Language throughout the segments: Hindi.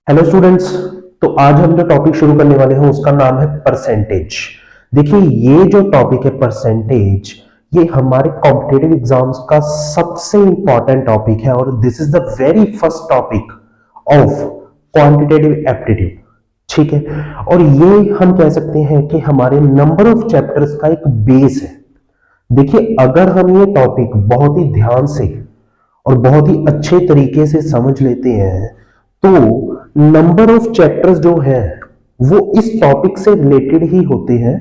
Hello students. तो आज हम जो टॉपिक शुरू करने वाले हैं उसका नाम है परसेंटेज। देखिए, ये जो टॉपिक है परसेंटेज, ये हमारे कॉम्पिटिटिव एग्जाम्स का सबसे इंपॉर्टेंट टॉपिक है और this is the very first topic of quantitative aptitude. ठीक है, और ये हम कह सकते हैं कि हमारे नंबर ऑफ चैप्टर्स का एक बेस है। देखिए, अगर हम ये टॉपिक बहुत ही ध्यान से और बहुत ही अच्छे तरीके से समझ लेते हैं तो नंबर ऑफ चैप्टर्स जो है वो इस टॉपिक से रिलेटेड ही होते हैं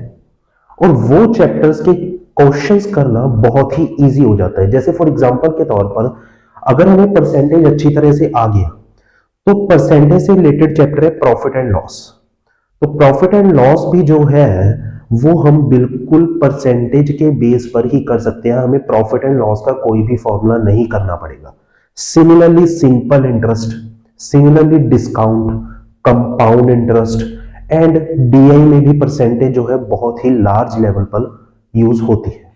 और वो चैप्टर्स के क्वेश्चंस करना बहुत ही इजी हो जाता है। जैसे फॉर एग्जांपल के तौर पर अगर हमें परसेंटेज अच्छी तरह से आ गया तो परसेंटेज से रिलेटेड चैप्टर है प्रॉफिट एंड लॉस। तो प्रॉफिट एंड लॉस भी जो है वो हम बिल्कुल परसेंटेज के बेस पर ही कर सकते हैं, हमें प्रॉफिट एंड लॉस का कोई भी फॉर्मूला नहीं करना पड़ेगा। Similarly simple interest, similarly discount, compound interest and DI में भी परसेंटेज जो है बहुत ही लार्ज लेवल पर यूज होती है।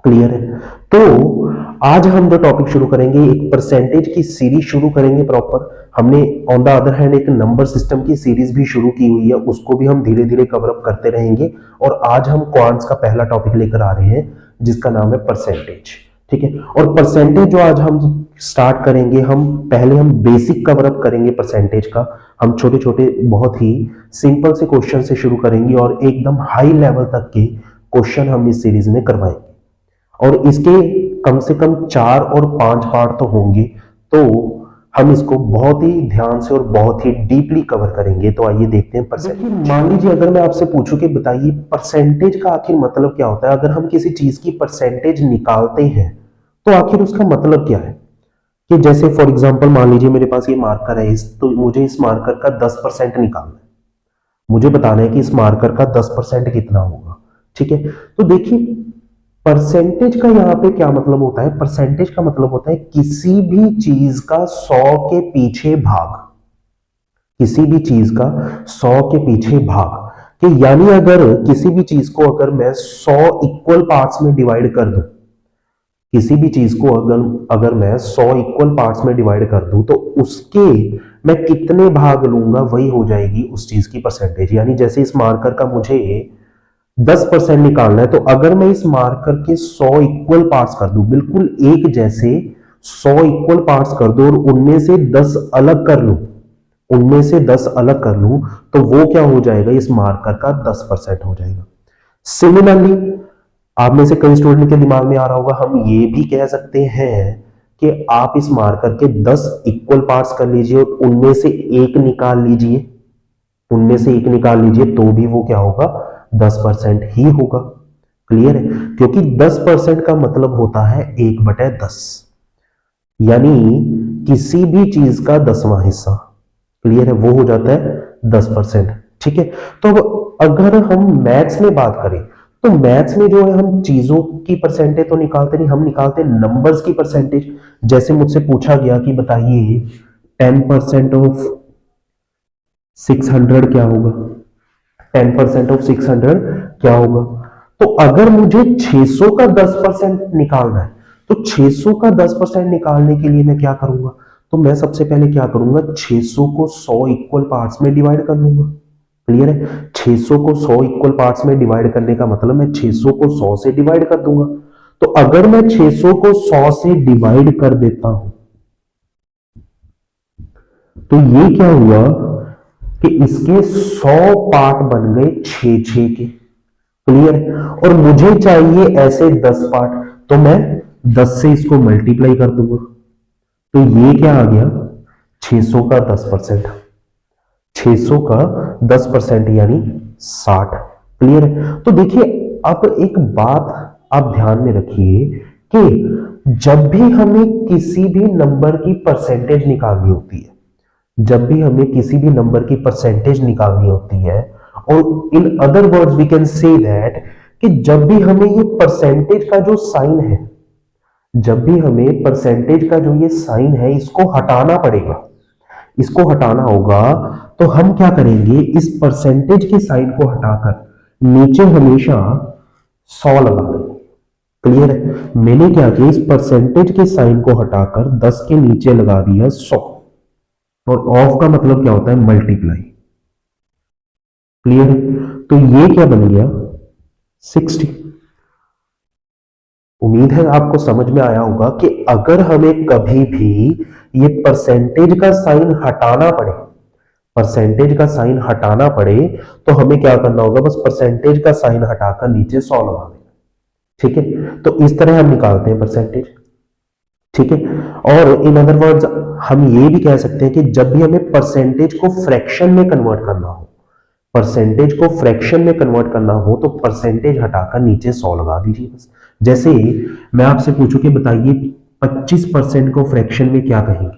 क्लियर है? तो आज हम जो टॉपिक शुरू करेंगे एक परसेंटेज की सीरीज शुरू करेंगे प्रॉपर। हमने ऑन द अदर हैंड एक नंबर सिस्टम की सीरीज भी शुरू की हुई है, उसको भी हम धीरे धीरे कवर अप करते रहेंगे। और आज हम क्वांट्स का पहला टॉपिक लेकर आ रहे हैं जिसका नाम है परसेंटेज। ठीक है, और परसेंटेज जो आज हम स्टार्ट करेंगे, हम बेसिक कवर अप करेंगे परसेंटेज का। हम छोटे छोटे बहुत ही सिंपल से क्वेश्चन से शुरू करेंगे और एकदम हाई लेवल तक के क्वेश्चन हम इस सीरीज में करवाएंगे और इसके कम से कम 4 और 5 पार्ट तो होंगे। तो हम इसको बहुत ही ध्यान से और बहुत ही डीपली कवर करेंगे। तो आइए देखते हैं परसेंटेज। मान लीजिए अगर मैं आपसे पूछूं कि बताइए परसेंटेज का आखिर मतलब क्या होता है, अगर हम किसी चीज की परसेंटेज निकालते हैं तो आखिर उसका मतलब क्या है। कि जैसे फॉर एग्जांपल मान लीजिए मेरे पास ये मार्कर है, तो मुझे इस मार्कर का 10% निकालना है। मुझे बताना है कि इस मार्कर का 10% कितना होगा। ठीक है, तो देखिए परसेंटेज का यहां पे क्या मतलब होता है। परसेंटेज का मतलब होता है किसी भी चीज का 100 के पीछे भाग, किसी भी चीज का 100 के पीछे भाग। कि यानी अगर किसी भी चीज को अगर मैं 100 इक्वल पार्ट्स में डिवाइड कर दूं, किसी भी चीज को अगर मैं 100 इक्वल पार्ट्स में डिवाइड कर दूं तो उसके मैं कितने भाग लूंगा वही हो जाएगी उस चीज की परसेंटेज। यानी जैसे इस मार्कर का मुझे 10% निकालना है, तो अगर मैं इस मार्कर के 100 इक्वल पार्ट्स कर दूं, बिल्कुल एक जैसे 100 इक्वल पार्ट्स कर दूं और उनमें से 10 अलग कर लूं, उनमें से 10 अलग कर लूं, तो वो क्या हो जाएगा, इस मार्कर का 10% हो जाएगा। सिमिलरली आप में से कई स्टूडेंट के दिमाग में आ रहा होगा, हम ये भी कह सकते हैं कि आप इस मार्कर के 10 इक्वल पार्ट्स कर लीजिए और उनमें से एक निकाल लीजिए, उनमें से एक निकाल लीजिए तो भी वो क्या होगा, 10% ही होगा। क्लियर है? क्योंकि 10% का मतलब होता है 1/10, यानी किसी भी चीज का 10वां हिस्सा। क्लियर है? वो हो जाता है 10%। ठीक है, तो अब अगर हम मैथ्स में बात करें तो मैथ्स में जो है हम चीजों की परसेंटेज तो निकालते नहीं, हम निकालते नंबर्स की परसेंटेज। जैसे मुझसे पूछा गया कि बताइए 10% ऑफ 600 क्या होगा, 10% ऑफ 600 क्या होगा। तो अगर मुझे 600 का 10% निकालना है तो 600 का 10% निकालने के लिए मैं क्या करूंगा, तो मैं सबसे पहले क्या करूंगा, 600 को 100 इक्वल पार्ट्स में डिवाइड कर लूंगा। क्लियर है? 600 को 100 इक्वल पार्ट्स में डिवाइड करने का मतलब मैं 600 को 100 से डिवाइड कर दूंगा। तो अगर मैं 600 को 100 से डिवाइड कर देता हूं तो ये क्या हुआ कि इसके 100 पार्ट बन गए 6 के। क्लियर? और मुझे चाहिए ऐसे 10 पार्ट, तो मैं 10 से इसको मल्टीप्लाई कर दूंगा। तो ये क्या आ गया, 600 का 10%, 600 का 10% यानी 60। क्लियर है? तो देखिए अब एक बात आप ध्यान में रखिए कि जब भी हमें किसी भी नंबर की परसेंटेज निकालनी होती है, जब भी हमें किसी भी नंबर की परसेंटेज निकालनी होती है, और in other words we can say that कि जब भी हमें ये परसेंटेज का जो साइन है, जब भी हमें परसेंटेज का जो ये साइन है इसको हटाना पड़ेगा, इसको हटाना होगा, तो हम क्या करेंगे, इस परसेंटेज के साइन को हटाकर नीचे हमेशा 100 लगा देंगे। क्लियर है? मैंने क्या किया, इस परसेंटेज के साइन को हटाकर 10 के नीचे लगा दिया 100। और ऑफ का मतलब क्या होता है, मल्टीप्लाई। क्लियर है? तो ये क्या बन गया, 60। उम्मीद है आपको समझ में आया होगा कि अगर हमें कभी भी ये परसेंटेज का साइन हटाना पड़े, परसेंटेज का साइन हटाना पड़े, तो हमें क्या करना होगा, बस परसेंटेज का साइन हटाकर नीचे 100 लगा देना। ठीक है, तो इस तरह हम निकालते हैं परसेंटेज। ठीक है, और इन अदर वर्ड्स हम ये भी कह सकते हैं कि जब भी हमें परसेंटेज को फ्रैक्शन में कन्वर्ट करना हो, परसेंटेज को फ्रैक्शन में कन्वर्ट करना हो, तो परसेंटेज हटाकर नीचे 100 लगा दीजिए बस। जैसे मैं आपसे पूछूं कि बताइए 25% को फ्रैक्शन में क्या कहेंगे,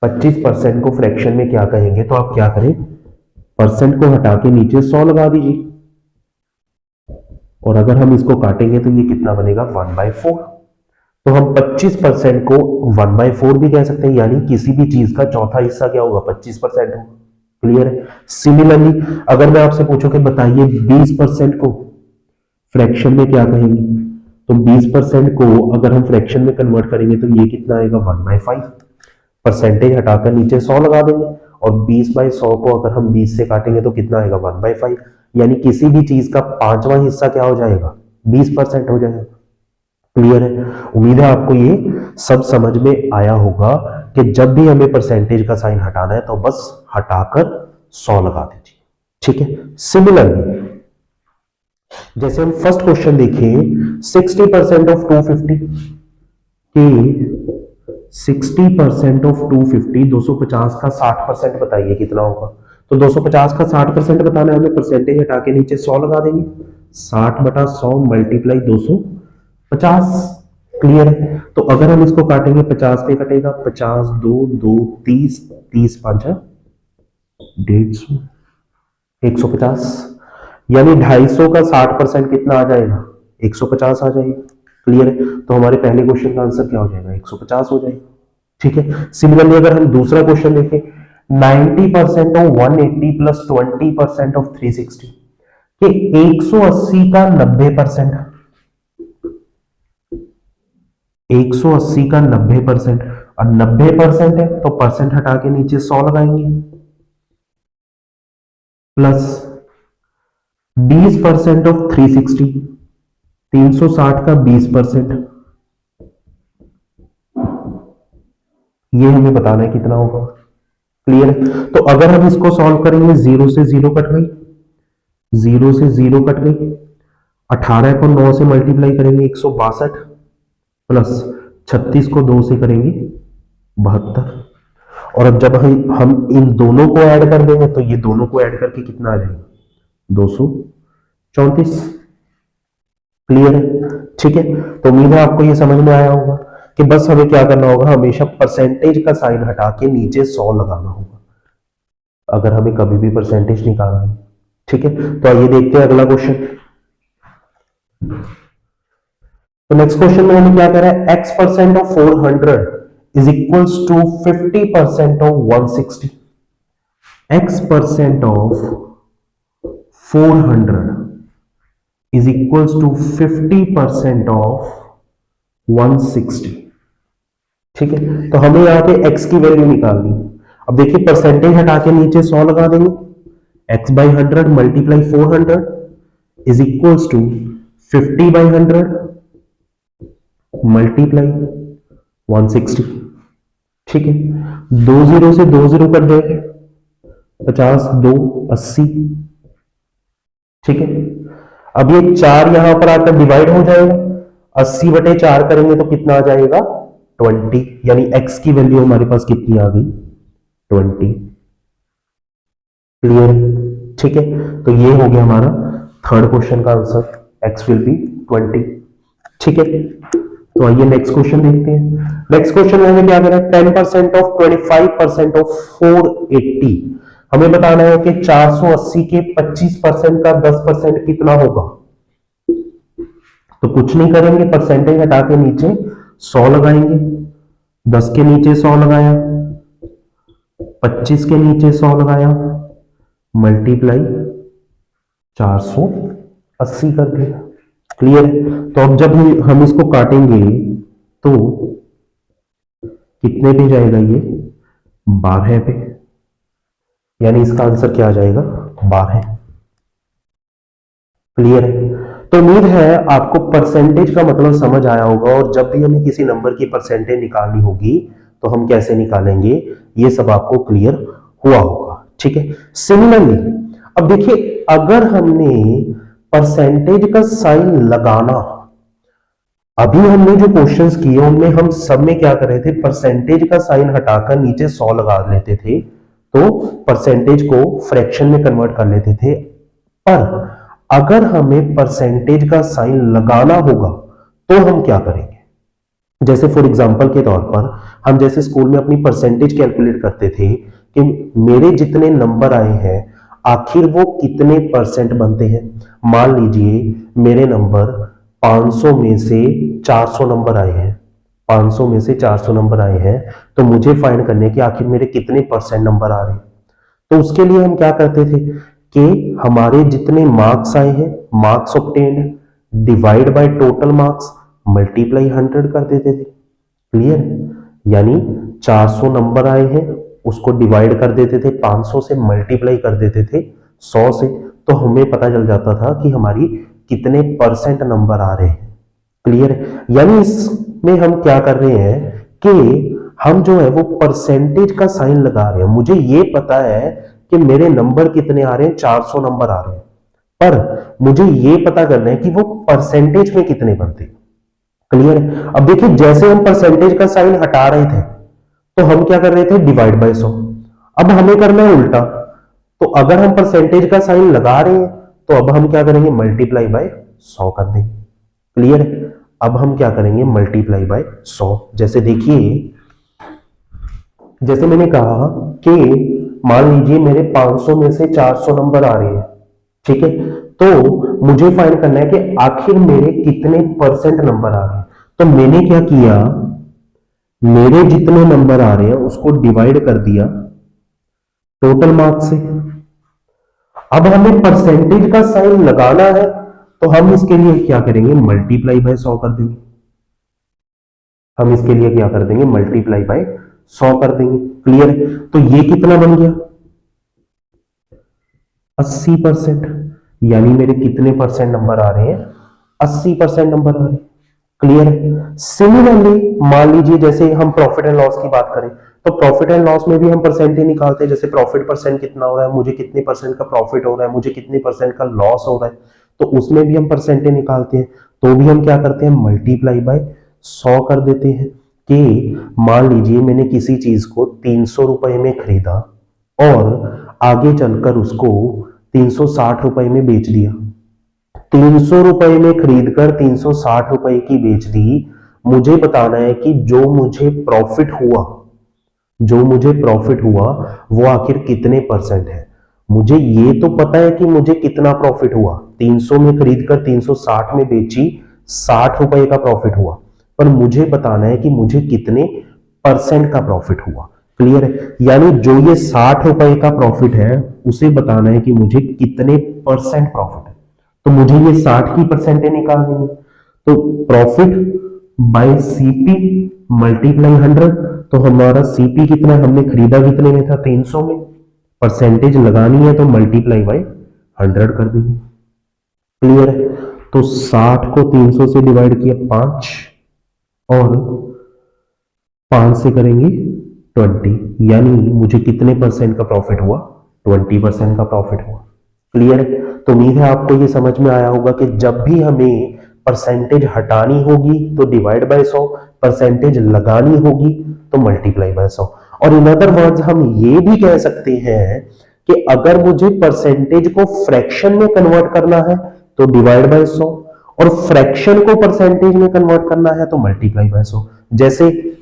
25% को फ्रैक्शन में क्या कहेंगे, तो आप क्या करें, परसेंट को हटा के नीचे 100 लगा दीजिए, और अगर हम इसको काटेंगे तो ये कितना बनेगा, 1/4। तो हम 25% को 1/4 भी कह सकते हैं, यानी किसी भी चीज का चौथा हिस्सा क्या होगा, 25% होगा। क्लियर है? सिमिलरली अगर मैं आपसे पूछूं कि बताइए 20% को फ्रैक्शन में क्या कहेंगे, तो 20% को अगर हम फ्रैक्शन में कन्वर्ट करेंगे तो ये कितना आएगा, 1/5। परसेंटेज हटाकर नीचे 100 लगा देंगे, और 20/100 को अगर हम 20 से काटेंगे तो कितना आएगा, 1/5। यानी किसी भी चीज का पांचवा हिस्सा क्या हो जाएगा, 20% हो जाएगा। क्लियर है? उम्मीद है आपको ये सब समझ में आया होगा कि जब भी हमें परसेंटेज का साइन हटाना है तो बस हटाकर 100 लगा दीजिए। ठीक है, सिमिलरली जैसे हम फर्स्ट क्वेश्चन देखें, 60% ऑफ 250 के 60% ऑफ 250, 250 का 60% बताइए कितना होगा। तो 250 का 60% बताना है हमें, परसेंटेज हटा के नीचे 100 लगा देंगे, 60/100 मल्टीप्लाई 250। क्लियर है? तो अगर हम इसको काटेंगे 50 पे कटेगा, 50 2 2 30, 30 5 150, 150, यानी 250 का 60% कितना आ जाएगा, 150 आ जाएगा। क्लियर है? तो हमारे पहले क्वेश्चन का आंसर क्या हो जाएगा, 150 हो जाएगा। ठीक है, सिमिलरली अगर हम दूसरा क्वेश्चन देखें, 90% ऑफ 180 प्लस 20% ऑफ 360 कि 180 का 90%, 180 का 90%, और 90% है तो परसेंट हटा के नीचे 100 लगाएंगे, प्लस 20% ऑफ 360, 360 का 20%, ये हमें बताना है कितना होगा। क्लियर है? तो अगर हम इसको सॉल्व करेंगे, 0 से 0 कट गई, 0 से 0 कट गई, 18 को 9 से मल्टीप्लाई करेंगे 162, प्लस 36 को 2 से करेंगे 72, और अब जब हम इन दोनों को ऐड कर देंगे तो ये दोनों को ऐड करके कितना आ जाएगा, 234। क्लियर है? ठीक है, तो उम्मीद है आपको ये समझ में आया होगा कि बस हमें क्या करना होगा, हमेशा परसेंटेज का साइन हटा के नीचे 100 लगाना होगा अगर हमें कभी भी परसेंटेज निकालनी है। ठीक है, तो आइए देखते हैं अगला क्वेश्चन। तो नेक्स्ट क्वेश्चन में हमें क्या कह रहा है, x% of 400 is equals to 50% of 160। x% of 400 is equals to 50% of 160। ठीक है, तो हमें यहां पे x की वैल्यू निकालनी है। अब देखिए परसेंटेज हटा के नीचे 100 लगा देंगे, x/100 multiply 400 is equals to 50/100 multiply 160। ठीक है, 2 0 से 2 0 कर देंगे, 50 2 80। ठीक है, अब ये 4 यहां पर आकर डिवाइड हो जाएगा, 80/4 करेंगे तो कितना आ जाएगा, 20, यानी x की वैल्यू हमारे पास कितनी आ गई, 20। क्लियर? ठीक है, तो ये हो गया हमारा थर्ड क्वेश्चन का आंसर, x विल बी 20। ठीक है, तो आइए नेक्स्ट क्वेश्चन देखते हैं। नेक्स्ट क्वेश्चन में हमें क्या करना है, 10% ऑफ 25% ऑफ 480। हमें बताना है कि 480 के 25% का 10% कितना होगा। तो कुछ नहीं करेंगे, परसेंटेज हटा के नीचे 100 लगाएंगे, 10 के नीचे 100 लगाया, 25 के नीचे 100 लगाया, मल्टीप्लाई 480 कर दिया। क्लियर है? तो अब जब हम इसको काटेंगे तो कितने पे जाएगा, ये 12 पे, यानी इसका आंसर क्या आ जाएगा 12। क्लियर है? तो उम्मीद है आपको परसेंटेज का मतलब समझ आया होगा, और जब भी हमें किसी नंबर की परसेंटेज निकालनी होगी तो हम कैसे निकालेंगे, ये सब आपको क्लियर हुआ होगा। ठीक है। सिमिलरली अब देखिए, अगर हमने परसेंटेज का साइन लगाना, अभी हमने जो क्वेश्चंस किए उनमें हम सब में क्या कर रहे थे, परसेंटेज का साइन हटाकर नीचे 100 लगा लेते थे, तो परसेंटेज को फ्रैक्शन में कन्वर्ट कर लेते थे। पर अगर हमें परसेंटेज का साइन लगाना होगा तो हम क्या करेंगे? जैसे फॉर एग्जांपल के तौर पर हम जैसे स्कूल में अपनी परसेंटेज कैलकुलेट करते थे कि मेरे जितने नंबर आए हैं आखिर वो कितने परसेंट बनते हैं। मान लीजिए मेरे नंबर 500 में से 400 नंबर आए हैं, 500 में से 400 नंबर आए हैं, तो मुझे फाइंड करने के आखिर मेरे कितने परसेंट नंबर आ रहे हैं। तो उसके लिए हम क्या करते थे कि हमारे जितने मार्क्स आए हैं, marks obtained divide by total marks multiply 100 कर देते थे। क्लियर? यानी 400 नंबर आए हैं, उसको डिवाइड कर देते थे 500 से, मल्टीप्लाई कर देते थे 100 से, तो हमें पता चल जाता था कि हमारी कितने परसेंट नंबर आ रहे हैं। क्लियर? यानी इसमें हम क्या कर रहे हैं कि हम जो है वो परसेंटेज का साइन लगा रहे हैं। मुझे ये पता है कि मेरे नंबर कितने आ रहे हैं, 400 नंबर आ रहे हैं, पर मुझे ये पता करना है कि वो परसेंटेज में कितने बनते हैं। क्लियर है? अब देखिए, जैसे हम परसेंटेज का साइन हटा रहे थे तो हम क्या कर रहे थे, डिवाइड बाय 100। अब हमें करना है उल्टा, तो अगर हम परसेंटेज का साइन लगा रहे हैं तो अब हम क्या करेंगे, मल्टीप्लाई बाय 100 कर देंगे। क्लियर है? अब हम क्या करेंगे, मल्टीप्लाई बाय 100। जैसे देखिए, जैसे मैंने कहा कि मान लीजिए मेरे 500 में से 400 नंबर आ रहे हैं, ठीक है, तो मुझे फाइंड करना है कि आखिर मेरे कितने परसेंट नंबर आ रहे हैं। तो मैंने क्या किया, मेरे जितने नंबर आ रहे हैं उसको डिवाइड कर दिया टोटल मार्क्स से। अब हमें परसेंटेज का साइन लगाना है तो हम इसके लिए क्या करेंगे, मल्टीप्लाई बाय 100 कर देंगे। हम इसके लिए क्या कर देंगे, मल्टीप्लाई बाय 100 कर देंगे। क्लियर? तो ये कितना बन गया, 80%। यानी मेरे कितने परसेंट नंबर आ रहे हैं, 80% नंबर आ रहे हैं। क्लियर है? सिमिलरली मान लीजिए जैसे हम प्रॉफिट एंड लॉस की बात करें, तो प्रॉफिट एंड लॉस में भी हम परसेंटेज निकालते हैं। जैसे प्रॉफिट परसेंट कितना हो रहा है, मुझे कितने परसेंट का प्रॉफिट हो रहा है, मुझे कितने परसेंट का लॉस हो रहा है, तो उसमें भी हम परसेंटेज निकालते हैं। तो भी हम क्या करते हैं, मल्टीप्लाई बाय 100 कर देते हैं। कि मान लीजिए मैंने किसी चीज को 300 रुपए में खरीदा और आगे चलकर उसको 360 रुपए में बेच दिया। 300 रुपए में खरीदकर 360 रुपए की बेच दी। मुझे बताना है कि जो मुझे प्रॉफिट हुआ, जो मुझे प्रॉफिट हुआ वो आखिर कितने परसेंट है। मुझे ये तो पता है कि मुझे कितना प्रॉफिट हुआ, 300 में खरीदकर 360 में बेची, 60 रुपए का प्रॉफिट हुआ, पर मुझे बताना है कि मुझे कितने परसेंट का प्रॉफिट हुआ। क्लियर है? यानी जो ये 60 रुपए का प्रॉफिट है उसे बताना है कि मुझे कितने परसेंट प्रॉफिट है। तो मुझे ये 60 की परसेंटेज निकालनी है। तो प्रॉफिट बाय सीपी मल्टीप्लाई 100, तो हमारा सीपी कितना है, हमने खरीदा कितने में था, 300 में, परसेंटेज लगानी है तो मल्टीप्लाई बाय 100 कर देंगे। क्लियर है? तो 60 को 300 से डिवाइड किया 5, और 5 से करेंगे 20, यानी मुझे कितने परसेंट का प्रॉफिट हुआ, 20% का प्रॉफिट हुआ। क्लियर है? तो उम्मीद है आपको ये समझ में आया होगा कि जब भी हमें परसेंटेज हटानी होगी तो डिवाइड बाय 100, परसेंटेज लगानी होगी तो मल्टीप्लाई बाय 100। और इन अदर वर्ड्स हम ये भी कह सकते हैं कि अगर मुझे परसेंटेज को फ्रैक्शन में कन्वर्ट करना है तो डिवाइड बाय 100, और फ्रैक्शन को परसेंटेज में कन्वर्ट करना है तो मल्टीप्लाई बाय 100। जैसे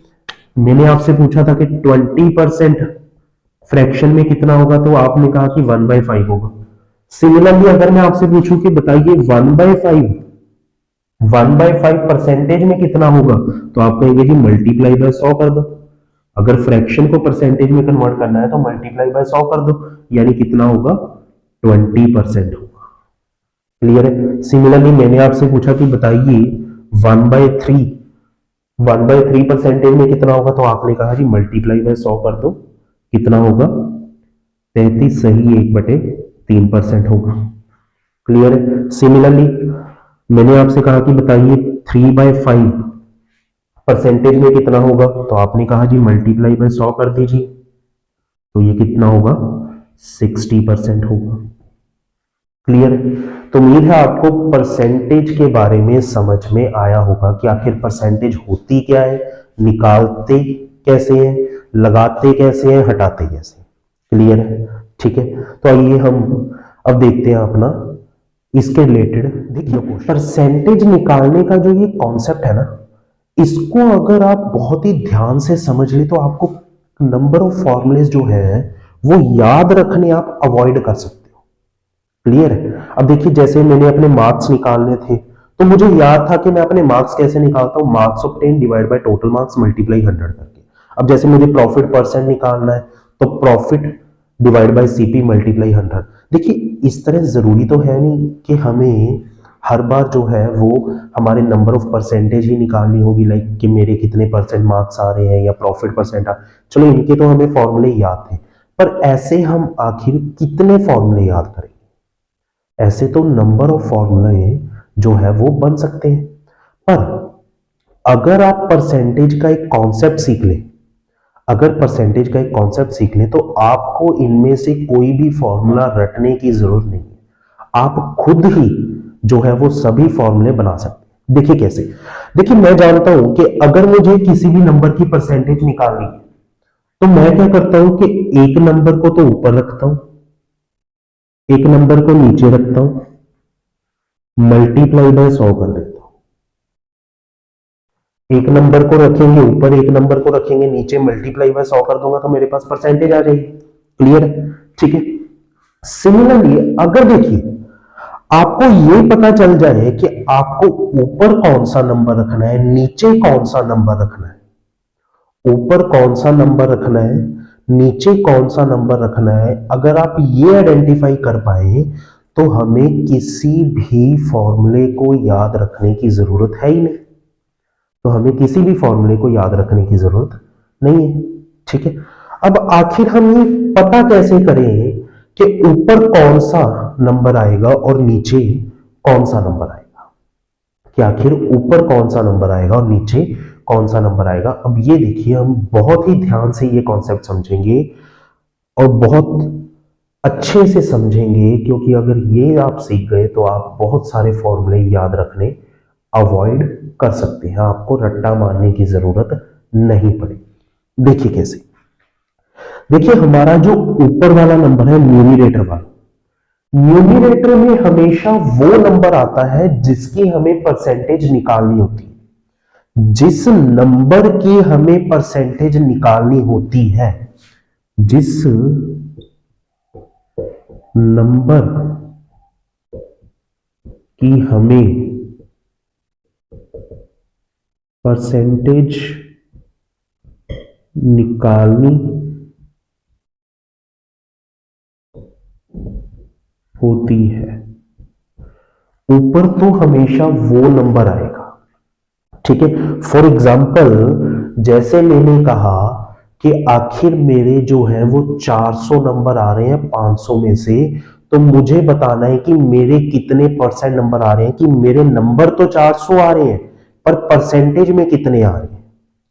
मैंने आपसे पूछा था कि 20% फ्रैक्शन में कितना होगा, तो आपने कहा कि 1/5 होगा। सिमिलरली अगर मैं आपसे पूछूं कि बताइए 1/5 परसेंटेज में कितना होगा, तो आप कहेंगे कि मल्टीप्लाई बाय 100 कर दो। अगर फ्रैक्शन को परसेंटेज में कन्वर्ट करना है तो मल्टीप्लाई बाय 100 कर दो, यानी कितना होगा, 20% होगा। क्लियर है? सिमिलरली मैंने आपसे पूछा कि बताइए 1/3 परसेंटेज में कितना होगा, तो आपने कहा जी मल्टीप्लाई बाय 100 कर दो, कितना होगा? 33 सही 1/3% होगा। क्लियर है? सिमिलरली मैंने आपसे कहा कि बताइए 3/5 परसेंटेज में कितना होगा, तो आपने कहा जी मल्टीप्लाई बाय 100 कर दीजिए, तो ये कितना होगा? 60% होगा। क्लियर है? तो उम्मीद है आपको परसेंटेज के बारे में समझ में आया होगा कि आखिर परसेंटेज होती क्या है, निकालते कैसे हैं, लगाते कैसे हैं, हटाते कैसे हैं। क्लियर है? ठीक है, तो आइए हम अब देखते हैं अपना इसके रिलेटेड। देखिए परसेंटेज निकालने का जो ये कॉन्सेप्ट है ना, इसको अगर आप बहुत ही ध्यान से समझ ले तो आपको नंबर ऑफ फॉर्मूलेज जो है वो याद रखने आप अवॉइड कर सकते हो। क्लियर है? अब देखिए जैसे मैंने अपने मार्क्स निकालने थे तो मुझे याद था कि मैं अपने मार्क्स कैसे निकालता हूं, marks obtain divide by total marks multiply 100 करके। अब जैसे मुझे प्रॉफिट परसेंट निकालना है तो profit divide by CP multiply 100। देखिए इस तरह जरूरी तो है नहीं कि हमें हर बार जो है वो हमारे नंबर ऑफ परसेंटेज ही निकालनी होगी, लाइक कि मेरे कितने परसेंट मार्क्स आ रहे हैं या प्रॉफिट परसेंट चलो इनके तो हमें फॉर्मूले याद थे, पर ऐसे हम आखिर कितने फॉर्मूले याद करेंगे? ऐसे तो नंबर ऑफ फॉर्मूले जो है वो बन सकते हैं, पर अगर आप परसेंटेज का एक कॉन्सेप्ट सीख लें, अगर परसेंटेज का एक कॉन्सेप्ट सीख लें तो आपको इनमें से कोई भी फॉर्मूला रटने की जरूरत नहीं है, आप खुद ही जो है वो सभी फॉर्मूले बना सकते हैं। देखिए कैसे? देखिए मैं जानता हूं कि अगर मुझे किसी भी नंबर की परसेंटेज निकालनी है तो मैं क्या करता हूं कि एक नंबर को तो ऊपर रखता हूं, एक नंबर को नीचे रखता हूं, मल्टीप्लाई बाय 100 कर देता हूं। एक नंबर को रखेंगे ऊपर, एक नंबर को रखेंगे नीचे, मल्टीप्लाई बाय 100 कर दूंगा तो मेरे पास परसेंटेज आ जाएगी। क्लियर है? ठीक है। सिमिलरली अगर देखिए आपको ये पता चल जाए कि आपको ऊपर कौन सा नंबर रखना है, नीचे कौन सा नंबर रखना है, ऊपर कौन सा नंबर रखना है, नीचे कौन सा नंबर रखना है, अगर आप ये आइडेंटिफाई कर पाए तो हमें किसी भी फॉर्मूले को याद रखने की जरूरत है ही नहीं, तो हमें किसी भी फॉर्मूले को याद रखने की जरूरत नहीं है। ठीक है, अब आखिर हम ये पता कैसे करें कि ऊपर कौन सा नंबर आएगा और नीचे कौन सा नंबर आएगा, कि आखिर ऊपर कौन सा नंबर आएगा और नीचे कौन सा नंबर आएगा? अब ये देखिए हम बहुत ही ध्यान से ये कॉन्सेप्ट समझेंगे और बहुत अच्छे से समझेंगे, क्योंकि अगर ये आप सीख गए तो आप बहुत सारे फॉर्मूले याद रखने अवॉइड कर सकते हैं, आपको रट्टा मारने की जरूरत नहीं पड़ेगी। देखिए कैसे? देखिए हमारा जो ऊपर वाला नंबर है न्यूमरेटर वाला, न्यूमरेटर में हमेशा वो नंबर आता है जिसकी हमें परसेंटेज निकालनी होती है। जिस नंबर की हमें परसेंटेज निकालनी होती है, जिस नंबर की हमें परसेंटेज निकालनी होती है, ऊपर तो हमेशा वो नंबर आएगा। ठीक है, फॉर एग्जाम्पल जैसे मैंने कहा कि आखिर मेरे जो है वो 400 नंबर आ रहे हैं 500 में से, तो मुझे बताना है कि मेरे कितने परसेंट नंबर आ रहे हैं, कि मेरे नंबर तो 400 आ रहे हैं पर परसेंटेज में कितने आ रहे हैं।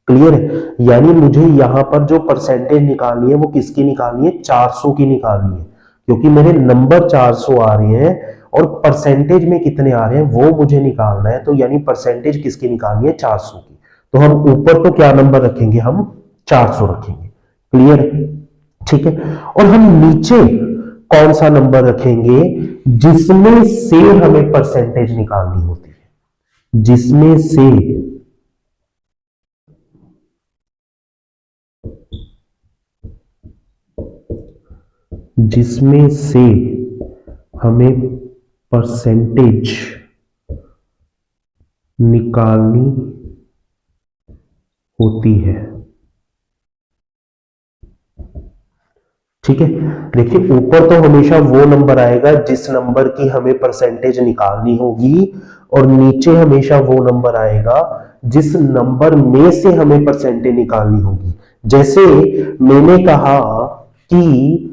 क्लियर है? यानी मुझे यहां पर जो परसेंटेज निकालनी है वो किसकी निकालनी है? 400 की निकालनी है, क्योंकि मेरे नंबर 400 आ रहे हैं और परसेंटेज में कितने आ रहे हैं वो मुझे निकालना है, तो यानी परसेंटेज किसकी निकालनी है? 400 की। तो हम ऊपर तो क्या नंबर रखेंगे? हम 400 रखेंगे। क्लियर है? ठीक है, और हम नीचे कौन सा नंबर रखेंगे? जिसमें से हमें परसेंटेज निकालनी होती है, जिसमें से हमें परसेंटेज निकालनी होती है। ठीक है, देखिए ऊपर तो हमेशा वो नंबर आएगा जिस नंबर की हमें परसेंटेज निकालनी होगी, और नीचे हमेशा वो नंबर आएगा जिस नंबर में से हमें परसेंटेज निकालनी होगी। जैसे मैंने कहा कि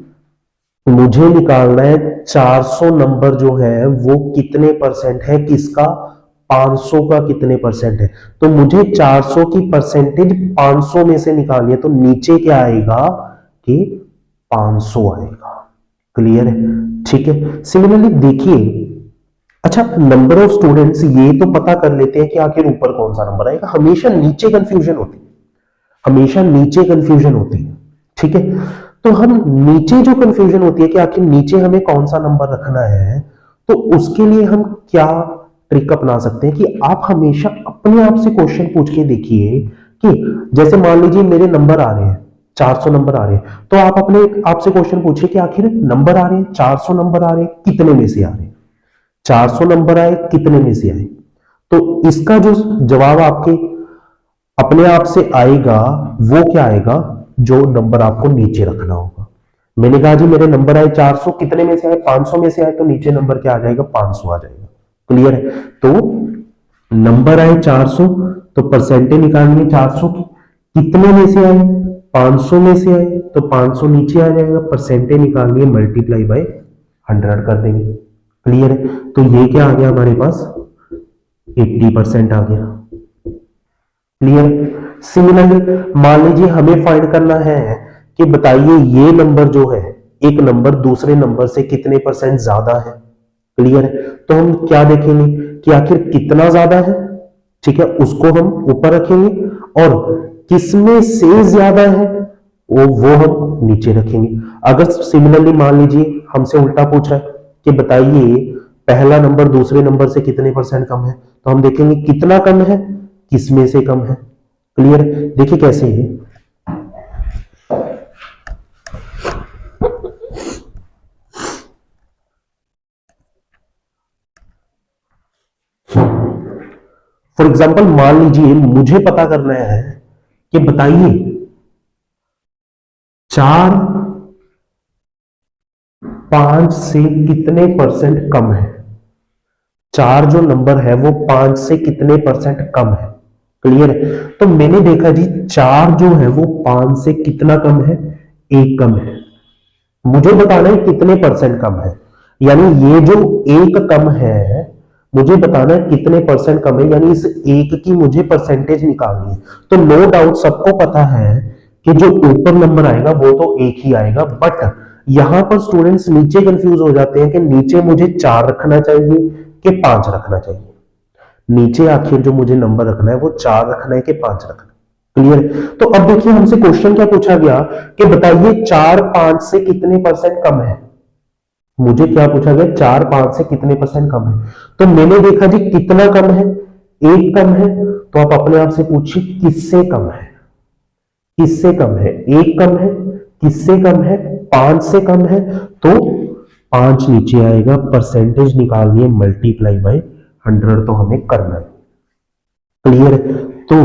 मुझे निकालना है 400 नंबर जो है वो कितने परसेंट है किसका, 500 का कितने परसेंट है। तो मुझे 400 की परसेंटेज 500 में से निकालनी है, तो नीचे क्या आएगा कि 500 आएगा। क्लियर है? ठीक है। सिमिलरली देखिए, अच्छा नंबर ऑफ स्टूडेंट्स ये तो पता कर लेते हैं कि आखिर ऊपर कौन सा नंबर आएगा, हमेशा नीचे कंफ्यूजन होती है, हमेशा नीचे कंफ्यूजन होती है। ठीक है, तो हम नीचे जो कंफ्यूजन होती है कि आखिर नीचे हमें कौन सा नंबर रखना है, तो उसके लिए हम क्या ट्रिक अपना सकते हैं कि आप हमेशा अपने आप से क्वेश्चन पूछ के देखिए कि जैसे मान लीजिए मेरे नंबर आ रहे हैं 400 नंबर आ रहे हैं, तो आप अपने आपसे क्वेश्चन पूछिए कि आखिर नंबर आ रहे हैं 400 नंबर आ रहे हैं, कितने में से आ रहे हैं, 400 नंबर आए कितने में से आए। तो इसका जो जवाब आपके अपने आप से आएगा वो क्या आएगा, जो नंबर आपको नीचे रखना होगा। मैंने कहा जी मेरे नंबर आए 400, कितने में से आए, 500 में से आए, तो नीचे नंबर क्या आ जाएगा, 500 आ जाएगा। क्लियर है? तो नंबर आए 400, तो परसेंटेज निकालनी है 400 की, कितने में से आए, 500 में से आए, तो 500 नीचे आ जाएगा, परसेंटेज निकालनी है मल्टीप्लाई बाय 100 कर देंगे। क्लियर है? तो ये क्या आ गया हमारे पास, 80% आ गया। क्लियर? सिमिलरली मान लीजिए हमें फाइंड करना है कि बताइए ये नंबर जो है, एक नंबर दूसरे नंबर से कितने परसेंट ज्यादा है। क्लियर है? तो हम क्या देखेंगे कि आखिर कितना ज्यादा है, ठीक है, उसको हम ऊपर रखेंगे, और किसमें से ज्यादा है वो हम नीचे रखेंगे। अगर सिमिलरली मान लीजिए हमसे उल्टा पूछ रहा है कि बताइए पहला नंबर दूसरे नंबर से कितने परसेंट कम है, तो हम देखेंगे कितना कम है, किसमें से कम है। क्लियर? देखिए कैसे है, फॉर एग्जाम्पल मान लीजिए मुझे पता करना है कि बताइए 4 5 से कितने परसेंट कम है। 4 जो नंबर है वो 5 से कितने परसेंट कम है। क्लियर है? तो मैंने देखा जी 4 जो है वो 5 से कितना कम है, 1 कम है। मुझे बताना है कितने परसेंट कम है, यानी ये जो 1 कम है मुझे बताना है कितने परसेंट कम है, यानी इस 1 की मुझे परसेंटेज निकालनी है। तो नो डाउट सबको पता है कि जो ऊपर नंबर आएगा वो तो 1 ही आएगा, बट यहां पर स्टूडेंट्स नीचे कंफ्यूज हो जाते हैं कि नीचे मुझे 4 रखना चाहिए कि 5 रखना चाहिए। नीचे आखिर जो मुझे नंबर रखना है वो 4 रखना है कि 5 रखना है। क्लियर? तो अब देखिए हमसे क्वेश्चन क्या पूछा गया कि बताइए 4 5 से कितने परसेंट कम है। मुझे क्या पूछा गया, 4 5 से कितने परसेंट कम है। तो मैंने देखा जी कितना कम है, 1 कम है, तो आप अपने आप से पूछिए किससे कम है, किससे कम है, 1 कम है, किससे कम है, 5 से कम है, तो 5 नीचे आएगा, परसेंटेज निकालनी है मल्टीप्लाई बाय 100 तो हमें करना है। क्लियर? तो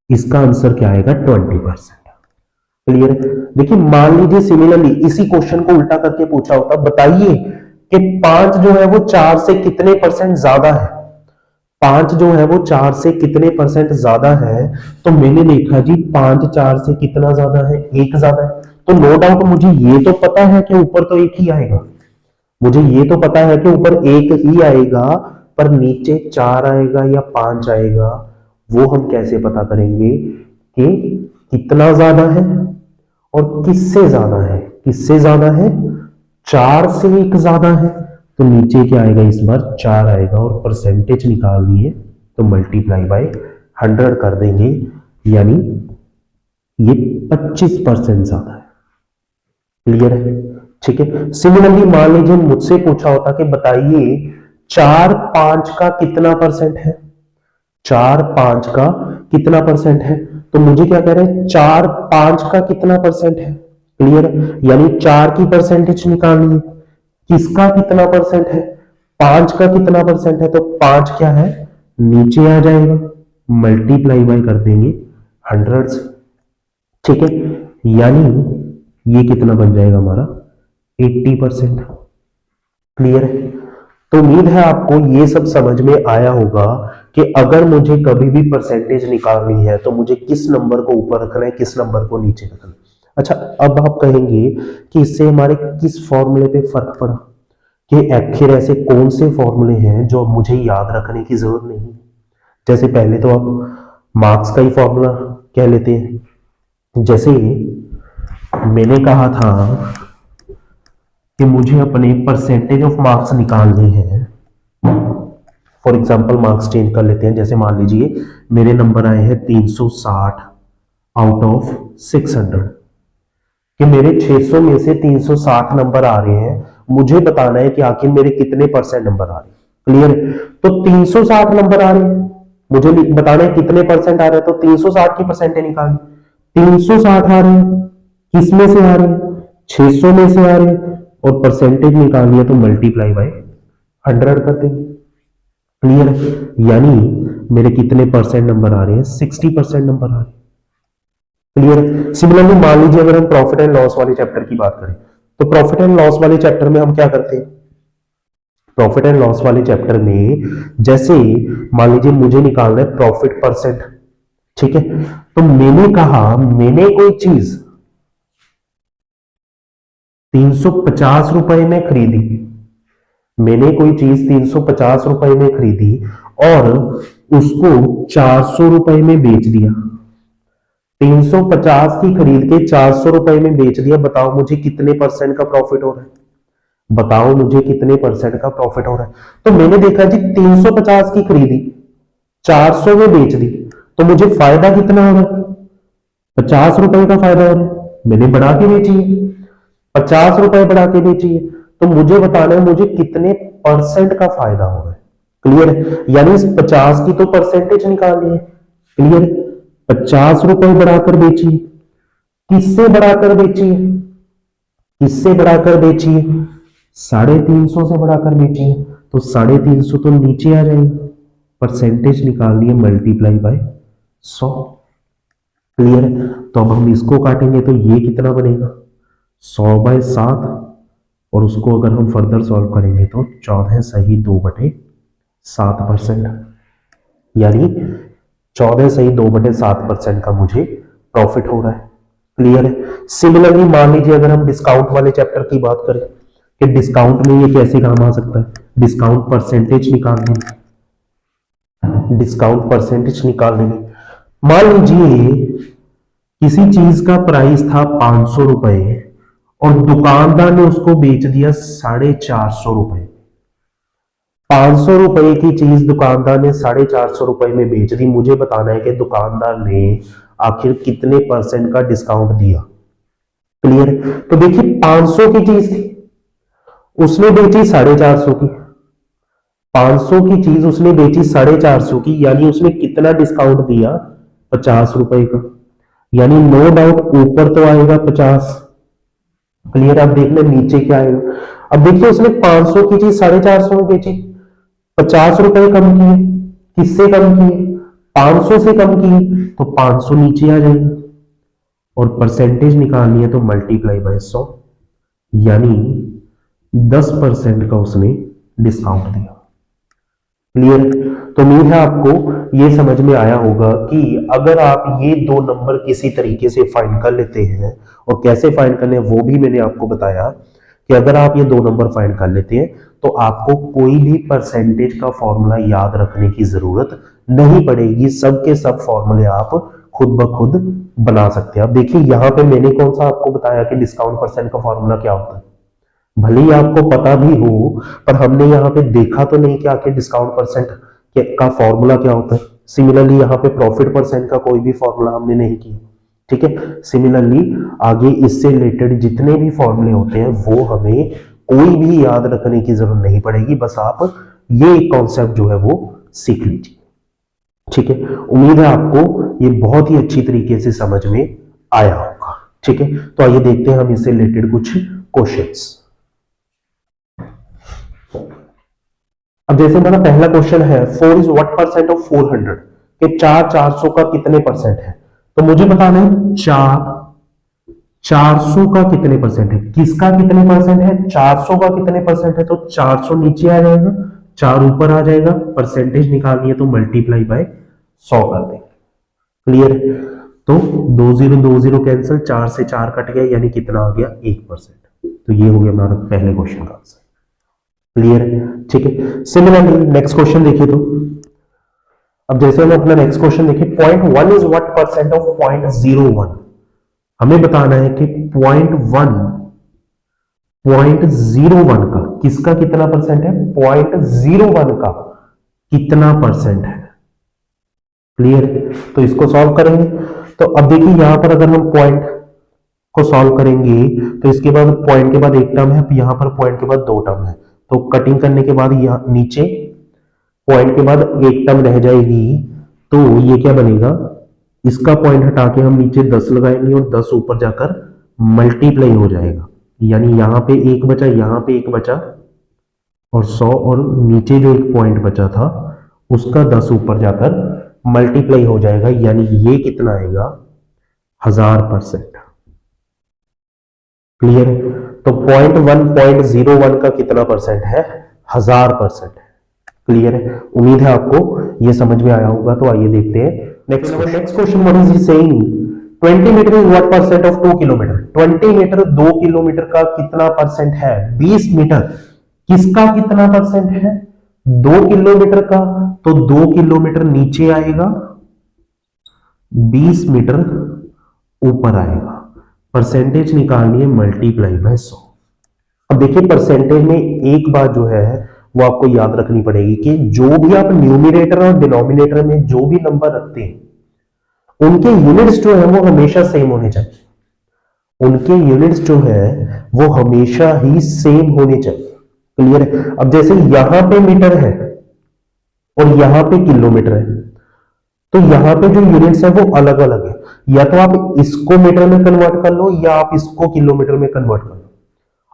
इसका आंसर क्या आएगा, 20%। क्लियर? देखिए मान लीजिए सिमिलरली इसी क्वेश्चन को उल्टा करके पूछा होता, बताइए कि 5 जो है वो 4 से कितने परसेंट ज्यादा है। 5 जो है वो 4 से कितने परसेंट ज्यादा है, तो मैंने देखा जी 5 4 से कितना ज्यादा है, 1 ज्यादा है। तो नो डाउट मुझे ये तो पता है कि ऊपर तो 1 ही आएगा, मुझे ये तो पता है कि ऊपर 1 ही आएगा, पर नीचे 4 आएगा या 5 आएगा, वो हम कैसे पता करेंगे कि कितना ज्यादा है और किससे ज्यादा है। किससे ज्यादा है, 4 से 1 ज्यादा है, तो नीचे क्या आएगा, इस बार 4 आएगा, और परसेंटेज निकालनी है तो मल्टीप्लाई बाय 100 कर देंगे, यानी ये 25% ज्यादा है। क्लियर है? ठीक है। सिमिलरली मान लीजिए मुझसे पूछा होता कि बताइए 4 5 का कितना परसेंट है, 4 5 का कितना परसेंट है, तो मुझे क्या कह रहे हैं, 4 5 का कितना परसेंट है। क्लियर है? यानी 4 की परसेंटेज निकालनी है, किसका कितना परसेंट है, 5 का कितना परसेंट है, तो 5 क्या है, नीचे आ जाएगा, मल्टीप्लाई बाय कर देंगे 100 से। ठीक है, यानी ये कितना बन जाएगा हमारा, 80%। क्लियर है? तो उम्मीद है आपको ये सब समझ में आया होगा कि अगर मुझे कभी भी परसेंटेज निकालनी है तो मुझे किस नंबर को ऊपर रखना है, किस नंबर को नीचे रखना है। अच्छा, अब आप कहेंगे कि इससे हमारे किस फॉर्मूले पे फर्क पड़ा, कि आखिर ऐसे कौन से फॉर्मूले हैं जो मुझे याद रखने की जरूरत नहीं है। जैसे पहले तो आप मार्क्स का ही फॉर्मूला कह लेते हैं। जैसे मैंने कहा था कि मुझे अपने परसेंटेज ऑफ मार्क्स निकालने हैं। फॉर एग्जांपल मार्क्स चेंज कर लेते हैं। जैसे मान लीजिए मेरे नंबर आए हैं 360 आउट ऑफ 600, कि मेरे 600 में से 360 नंबर आ रहे हैं। मुझे बताना है कि आखिर मेरे कितने परसेंट नंबर आ रहे हैं। क्लियर है? तो 360 नंबर आ रहे हैं, मुझे बताना है कितने परसेंट आ रहे हैं। तो 360 की परसेंटेज निकालनी। 360 आ रहे हैं, किस में से आ रहे हैं? 600 में से आ रहे हैं, और परसेंटेज निकालनी है तो मल्टीप्लाई बाय 100 कर देंगे। क्लियर है? यानी मेरे कितने परसेंट नंबर आ रहे हैं? 60% नंबर आ रहे हैं। क्लियर है? सिमिलरली मान लीजिए अगर हम प्रॉफिट एंड लॉस वाले चैप्टर की बात करें, तो प्रॉफिट एंड लॉस वाले चैप्टर में हम क्या करते हैं? प्रॉफिट एंड लॉस वाले चैप्टर में जैसे मान लीजिए मुझे निकालना है प्रॉफिट परसेंट, ठीक है? तो मैंने कहा मैंने कोई चीज 350 रुपए में खरीदी, मैंने कोई चीज 350 रुपए में खरीदी और उसको 400 रुपए में बेच दिया। 350 की खरीद के 400 रुपए में बेच दिया। बताओ मुझे कितने परसेंट का प्रॉफिट हो रहा है? बताओ मुझे कितने परसेंट का प्रॉफिट हो रहा है? तो मैंने देखा जी 350 की खरीदी, 400 में बेच दी, तो मुझे फायदा कितना हो रहा है? 50 रुपए का फायदा हो रहा है। मैंने बढ़ा के बेची है, 50 रुपए बढ़ा के बेची है, तो मुझे बताना है मुझे कितने परसेंट का फायदा हो रहा है। क्लियर है? यानी इस 50 की तो परसेंटेज निकालनी है। क्लियर है? 50 रुपए बढ़ाकर बेची, किससे बढ़ाकर बेची है? किससे बढ़ाकर बेची है? 350 से बढ़ाकर बेची है, तो 350 तो नीचे आ जाएगा। परसेंटेज निकालनी है मल्टीप्लाई बाय 100। क्लियर है? तो अब हम इसको काटेंगे तो ये कितना बनेगा? 100/7, और उसको अगर हम फर्दर सॉल्व करेंगे तो 14 सही 2/7%, यानी 14 सही 2/7% का मुझे प्रॉफिट हो रहा है। क्लियर है? सिमिलरली मान लीजिए अगर हम डिस्काउंट वाले चैप्टर की बात करें कि डिस्काउंट में ये कैसे काम आ सकता है? डिस्काउंट परसेंटेज निकालने में, डिस्काउंट परसेंटेज निकालने में मान लीजिए किसी चीज का प्राइस था 500 रुपए और दुकानदार ने उसको बेच दिया 450 रुपए। 500 रुपए की चीज दुकानदार ने 450 रुपए में बेच दी। मुझे बताना है कि दुकानदार ने आखिर कितने परसेंट का डिस्काउंट दिया। क्लियर? तो देखिए 500 की चीज थी, उसने बेची 450 की। 500 की चीज उसने बेची 450 की, यानी उसने कितना डिस्काउंट दिया? 50 रुपए का। यानी नो डाउट ऊपर तो आएगा 50। क्लियर? अब देखना नीचे क्या आएगा। अब देखिए उसने 500 की चीज 450 में बेची, 50 रुपए कम किए। किससे कम किए? 500 से कम किए, तो 500 नीचे आ जाएगा, और परसेंटेज निकालनी है तो मल्टीप्लाई बाय 100, यानी 10% का उसने डिस्काउंट दिया। क्लियर? तो उम्मीद है आपको ये समझ में आया होगा कि अगर आप ये दो नंबर किसी तरीके से फाइंड कर लेते हैं, और कैसे फाइंड करने वो भी मैंने आपको बताया, कि अगर आप ये दो नंबर फाइंड कर लेते हैं तो आपको कोई भी परसेंटेज का फॉर्मूला याद रखने की जरूरत नहीं पड़ेगी। सब के सब फॉर्मूले आप खुद ब खुद बना सकते हैं। अब देखिए यहाँ पे मैंने कौन सा आपको बताया कि डिस्काउंट परसेंट का फॉर्मूला क्या होता है। भले ही आपको पता भी हो, पर हमने यहाँ पे देखा तो नहीं कि आखिर डिस्काउंट परसेंट का फॉर्मूला क्या होता है। सिमिलरली यहाँ पे प्रॉफिट परसेंट का कोई भी फॉर्मूला हमने नहीं किया। ठीक है? सिमिलरली आगे इससे रिलेटेड जितने भी फॉर्मूले होते हैं वो हमें कोई भी याद रखने की जरूरत नहीं पड़ेगी। बस आप ये कॉन्सेप्ट जो है वो सीख लीजिए। ठीक है? उम्मीद है आपको ये बहुत ही अच्छी तरीके से समझ में आया होगा। ठीक है? तो आइए देखते हैं हम इससे रिलेटेड कुछ क्वेश्चंस। अब जैसे हमारा पहला क्वेश्चन है 4 इज व्हाट परसेंट ऑफ 400, कि 400 का कितने परसेंट है? तो मुझे बताना है 400 का कितने परसेंट है। किसका कितने परसेंट है? 400 का कितने परसेंट है? तो 400 नीचे आ जाएगा, 4 ऊपर आ जाएगा। परसेंटेज निकालनी है तो मल्टीप्लाई बाय 100 कर देंगे। क्लियर? तो 2 0 कैंसिल, 4 से 4 कट गया, यानी कितना आ गया 1%। तो ये हो गया हमारा पहले क्वेश्चन का आंसर। क्लियर है? ठीक है। सिमिलरली नेक्स्ट क्वेश्चन देखिए। तो अब जैसे हम अपना नेक्स्ट क्वेश्चन देखिए, 0.1 इज व्हाट परसेंट ऑफ 0.01। हमें बताना है कि 0.01 का किसका कितना परसेंट है, 0.01 का कितना परसेंट है। क्लियर? तो इसको सॉल्व करेंगे। तो अब देखिए यहां पर अगर हम पॉइंट को सॉल्व करेंगे तो इसके बाद पॉइंट के बाद एक टर्म है, यहां पर पॉइंट के बाद दो टर्म है, तो कटिंग करने के बाद यहां नीचे पॉइंट के बाद एक टर्म रह जाएगी, तो ये क्या बनेगा, इसका पॉइंट हटा के हम नीचे 10 लगाएंगे और 10 ऊपर जाकर मल्टीप्लाई हो जाएगा, यानी यहां पे एक बचा, यहां पे एक बचा और 100, और नीचे जो एक पॉइंट बचा था उसका 10 ऊपर जाकर मल्टीप्लाई हो जाएगा, यानी ये कितना आएगा 1000%। क्लियर? तो 0.1 का कितना परसेंट है, 1000% है। क्लियर है? उम्मीद है आपको ये समझ में आया होगा। तो आइए देखते हैं next question. What is he saying, 20 meter is what percent of 2 kilometer. 20 meter 2 kilometer का कितना परसेंट है, 20 मीटर किसका कितना परसेंट है, 2 किलोमीटर का, तो 2 किलोमीटर नीचे आएगा, 20 मीटर ऊपर आएगा। परसेंटेज निकालनी है, मल्टीप्लाई बाय 100। अब देखिए परसेंटेज में एक बात जो है वो आपको याद रखनी पड़ेगी कि जो भी आप न्यूमरेटर और डिनोमिनेटर में जो भी नंबर रखते हैं उनके यूनिट्स जो है वो हमेशा सेम होने चाहिए। उनके यूनिट्स जो है वो हमेशा ही सेम होने चाहिए। क्लियर है? अब जैसे यहां पे मीटर है और यहां पे किलोमीटर है, तो यहां पे जो यूनिट्स है वो अलग अलग है। या तो आप इसको मीटर में कन्वर्ट कर लो या आप इसको किलोमीटर में कन्वर्ट कर लो।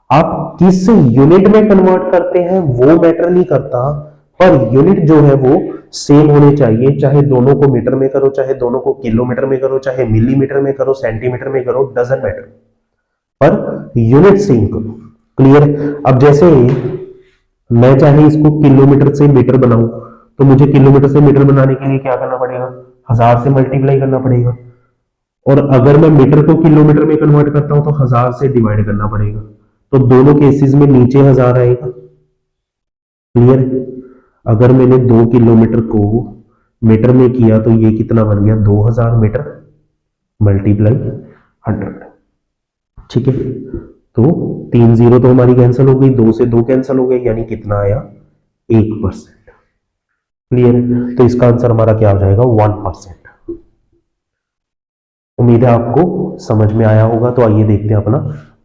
आप किस यूनिट में कन्वर्ट करते हैं वो मैटर नहीं करता, पर यूनिट जो है वो सेम होने चाहिए, चाहे दोनों को मीटर में करो, चाहे दोनों को किलोमीटर में करो, चाहे मिलीमीटर में करो, सेंटीमीटर में करो, doesn't matter, per unit same करो। क्लियर? अब जैसे मैं चाहे इसको किलोमीटर से मीटर बनाऊं, तो मुझे किलोमीटर से मीटर बनाने के लिए क्या करना पड़ेगा, 1000 से मल्टीप्लाई करना पड़ेगा, और अगर मैं मीटर को किलोमीटर में कन्वर्ट करता हूं तो 1000 से डिवाइड करना पड़ेगा। तो दोनों केसेस में नीचे 1000 आएगा। क्लियर? अगर मैंने 2 किलोमीटर को मीटर में किया तो ये कितना बन गया, 2000 मीटर मल्टीप्लाई 100। ठीक है? तो 3 0 तो हमारी कैंसिल हो गई, 2 से 2 कैंसिल हो गए, यानी कितना आया 1%। क्लियर? तो इसका आंसर हमारा क्या हो जाएगा, 1%। उम्मीद है आपको समझ में आया होगा। तो आइए देखते हैं अपना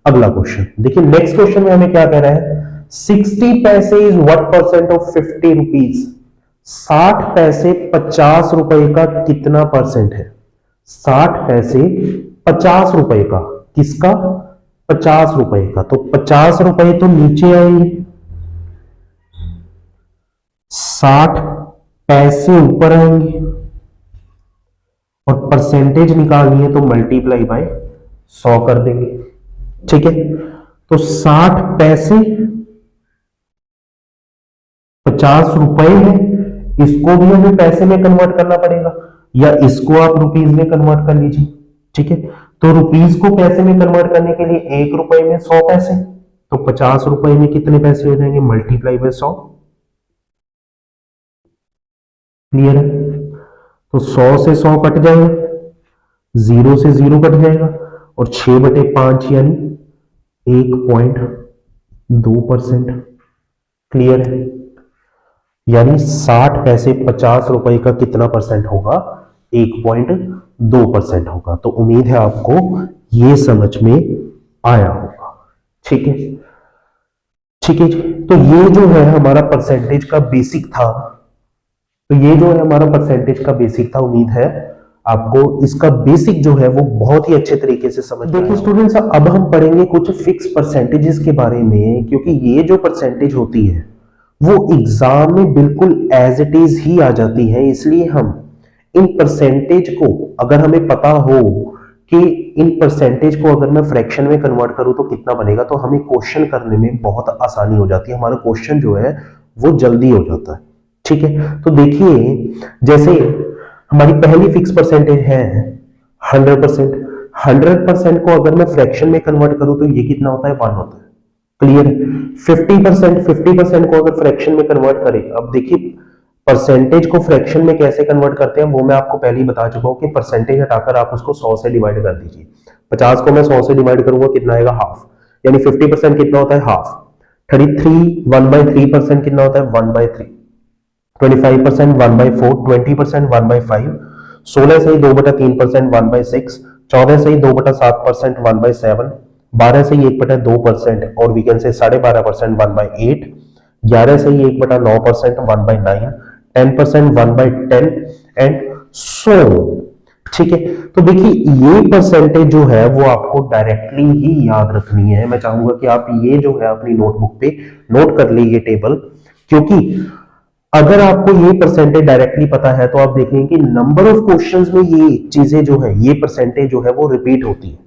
अगला क्वेश्चन। देखिए नेक्स्ट क्वेश्चन में हमें क्या कह रहा है, 60 पैसे is what percent of 50 rupees. 60 पैसे 50 रुपए का कितना परसेंट है, 60 पैसे 50 रुपए का, किसका, 50 रुपए का। तो 50 रुपए तो नीचे आएंगे, 60 पैसे ऊपर आएंगे, और परसेंटेज निकालनी है तो मल्टीप्लाई बाय 100 कर देंगे। ठीक है? तो 60 पैसे 50 रुपए है, इसको भी हमें पैसे में कन्वर्ट करना पड़ेगा, या इसको आप रुपीज में कन्वर्ट कर लीजिए। ठीक है? तो रुपीज को पैसे में कन्वर्ट करने के लिए 1 रुपए में 100 पैसे, तो 50 रुपए में कितने पैसे हो जाएंगे, मल्टीप्लाई बाय 100। क्लियर है? तो 100 से 100 कट जाएगा, 0 से 0 कट जाएगा, और 6/5 यानी 1.2%। क्लियर है? यानी 60 पैसे 50 रुपए का कितना परसेंट होगा, 1.2% होगा। तो उम्मीद है आपको ये समझ में आया होगा। ठीक है? ठीक है जी। तो ये जो है हमारा परसेंटेज का बेसिक था, उम्मीद है आपको इसका बेसिक जो है वो बहुत ही अच्छे तरीके से समझ। देखिए स्टूडेंट्स, अब हम पढ़ेंगे कुछ फिक्स परसेंटेजेस के बारे में, क्योंकि ये जो परसेंटेज होती है वो एग्जाम में बिल्कुल एज इट इज ही आ जाती है। इसलिए हम इन परसेंटेज को, अगर हमें पता हो कि इन परसेंटेज को अगर मैं फ्रैक्शन में कन्वर्ट करूं तो कितना बनेगा, तो हमें क्वेश्चन करने में बहुत आसानी हो जाती है, हमारा क्वेश्चन जो है वो जल्दी हो जाता है। ठीक है? तो देखिए जैसे हमारी पहली फिक्स परसेंटेज है 100%। 100% को अगर मैं फ्रैक्शन में कन्वर्ट करूं तो ये कितना होता है, 1 होता है। क्लियर है। 50% को अगर फ्रैक्शन में कन्वर्ट करें, अब देखिए परसेंटेज को फ्रैक्शन में कैसे कन्वर्ट करते हैं वो मैं आपको पहले ही बता चुका हूं कि परसेंटेज हटाकर आप उसको 100 से डिवाइड कर दीजिए। 50 को मैं 100 से डिवाइड करूंगा कितना आएगा, हाफ, यानी 50% कितना होता है, हाफ। 33 1/3% कितना होता है, 1/3। 25% 1/4, 20% 1/5, 16 से ही 2/3% 1/6, 14 से ही 2/7% 1/7, 12 से ही 1/2% और वी कैन से 12.5% 1/8, 11 से ही 1/9% 1/9, 10% 1/10 एंड सो। ठीक है, तो देखिए ये परसेंटेज जो है वो आपको डायरेक्टली ही याद रखनी है। मैं चाहूंगा कि आप ये जो है अपनी नोटबुक पे नोट कर लीजिए ये टेबल, क्योंकि अगर आपको ये परसेंटेज डायरेक्टली पता है तो आप देखेंगे कि नंबर ऑफ क्वेश्चंस में ये चीजें जो है, ये परसेंटेज जो है वो रिपीट होती है।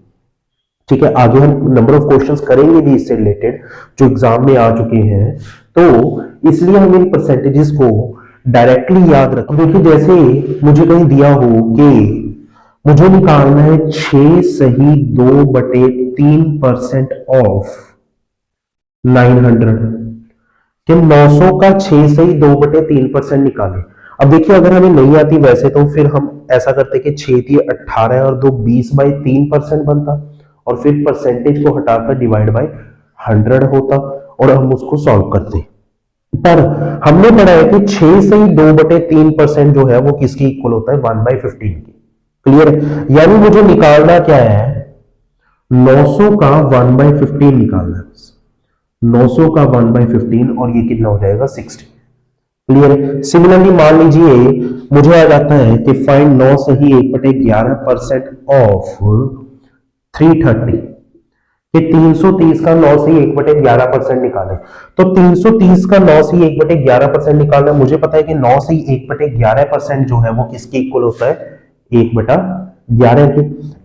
ठीक है, आगे हम नंबर ऑफ क्वेश्चंस करेंगे भी इससे रिलेटेड जो एग्जाम में आ चुके हैं, तो इसलिए हम इन परसेंटेजेस को डायरेक्टली याद रखें। देखिए जैसे मुझे कहीं दिया हो कि मुझे निकालना है 6 सही 2/3% ऑफ 900, कि 900 का 6 सही 2/3% निकालें। अब देखिए अगर हमें नहीं आती वैसे तो फिर हम ऐसा करते कि 6 × 18 और 2 20/3% बनता, और फिर परसेंटेज को हटाकर डिवाइड बाय 100 होता और हम उसको सॉल्व करते। पर हमने पढ़ा है कि 6 सही 2/3% जो है वो किसकी इक्वल होता है, 1/15 की। क्लियर है, यानी मुझे निकालना क्या है, 900 का 1/15 निकालना है। 900 का 1/15 और ये कितना हो जाएगा, 60। क्लियर है। सिमिलरली मान लीजिए मुझे आ जाता है कि फाइंड 9 सही 1/11% ऑफ 330, कि 330 का 9 सही 1/11% निकाले। तो 330 का 9 सही 1/11% निकालना, मुझे पता है कि 9 सही 1/11% जो है वो किसके इक्वल होता है, 1/11 के।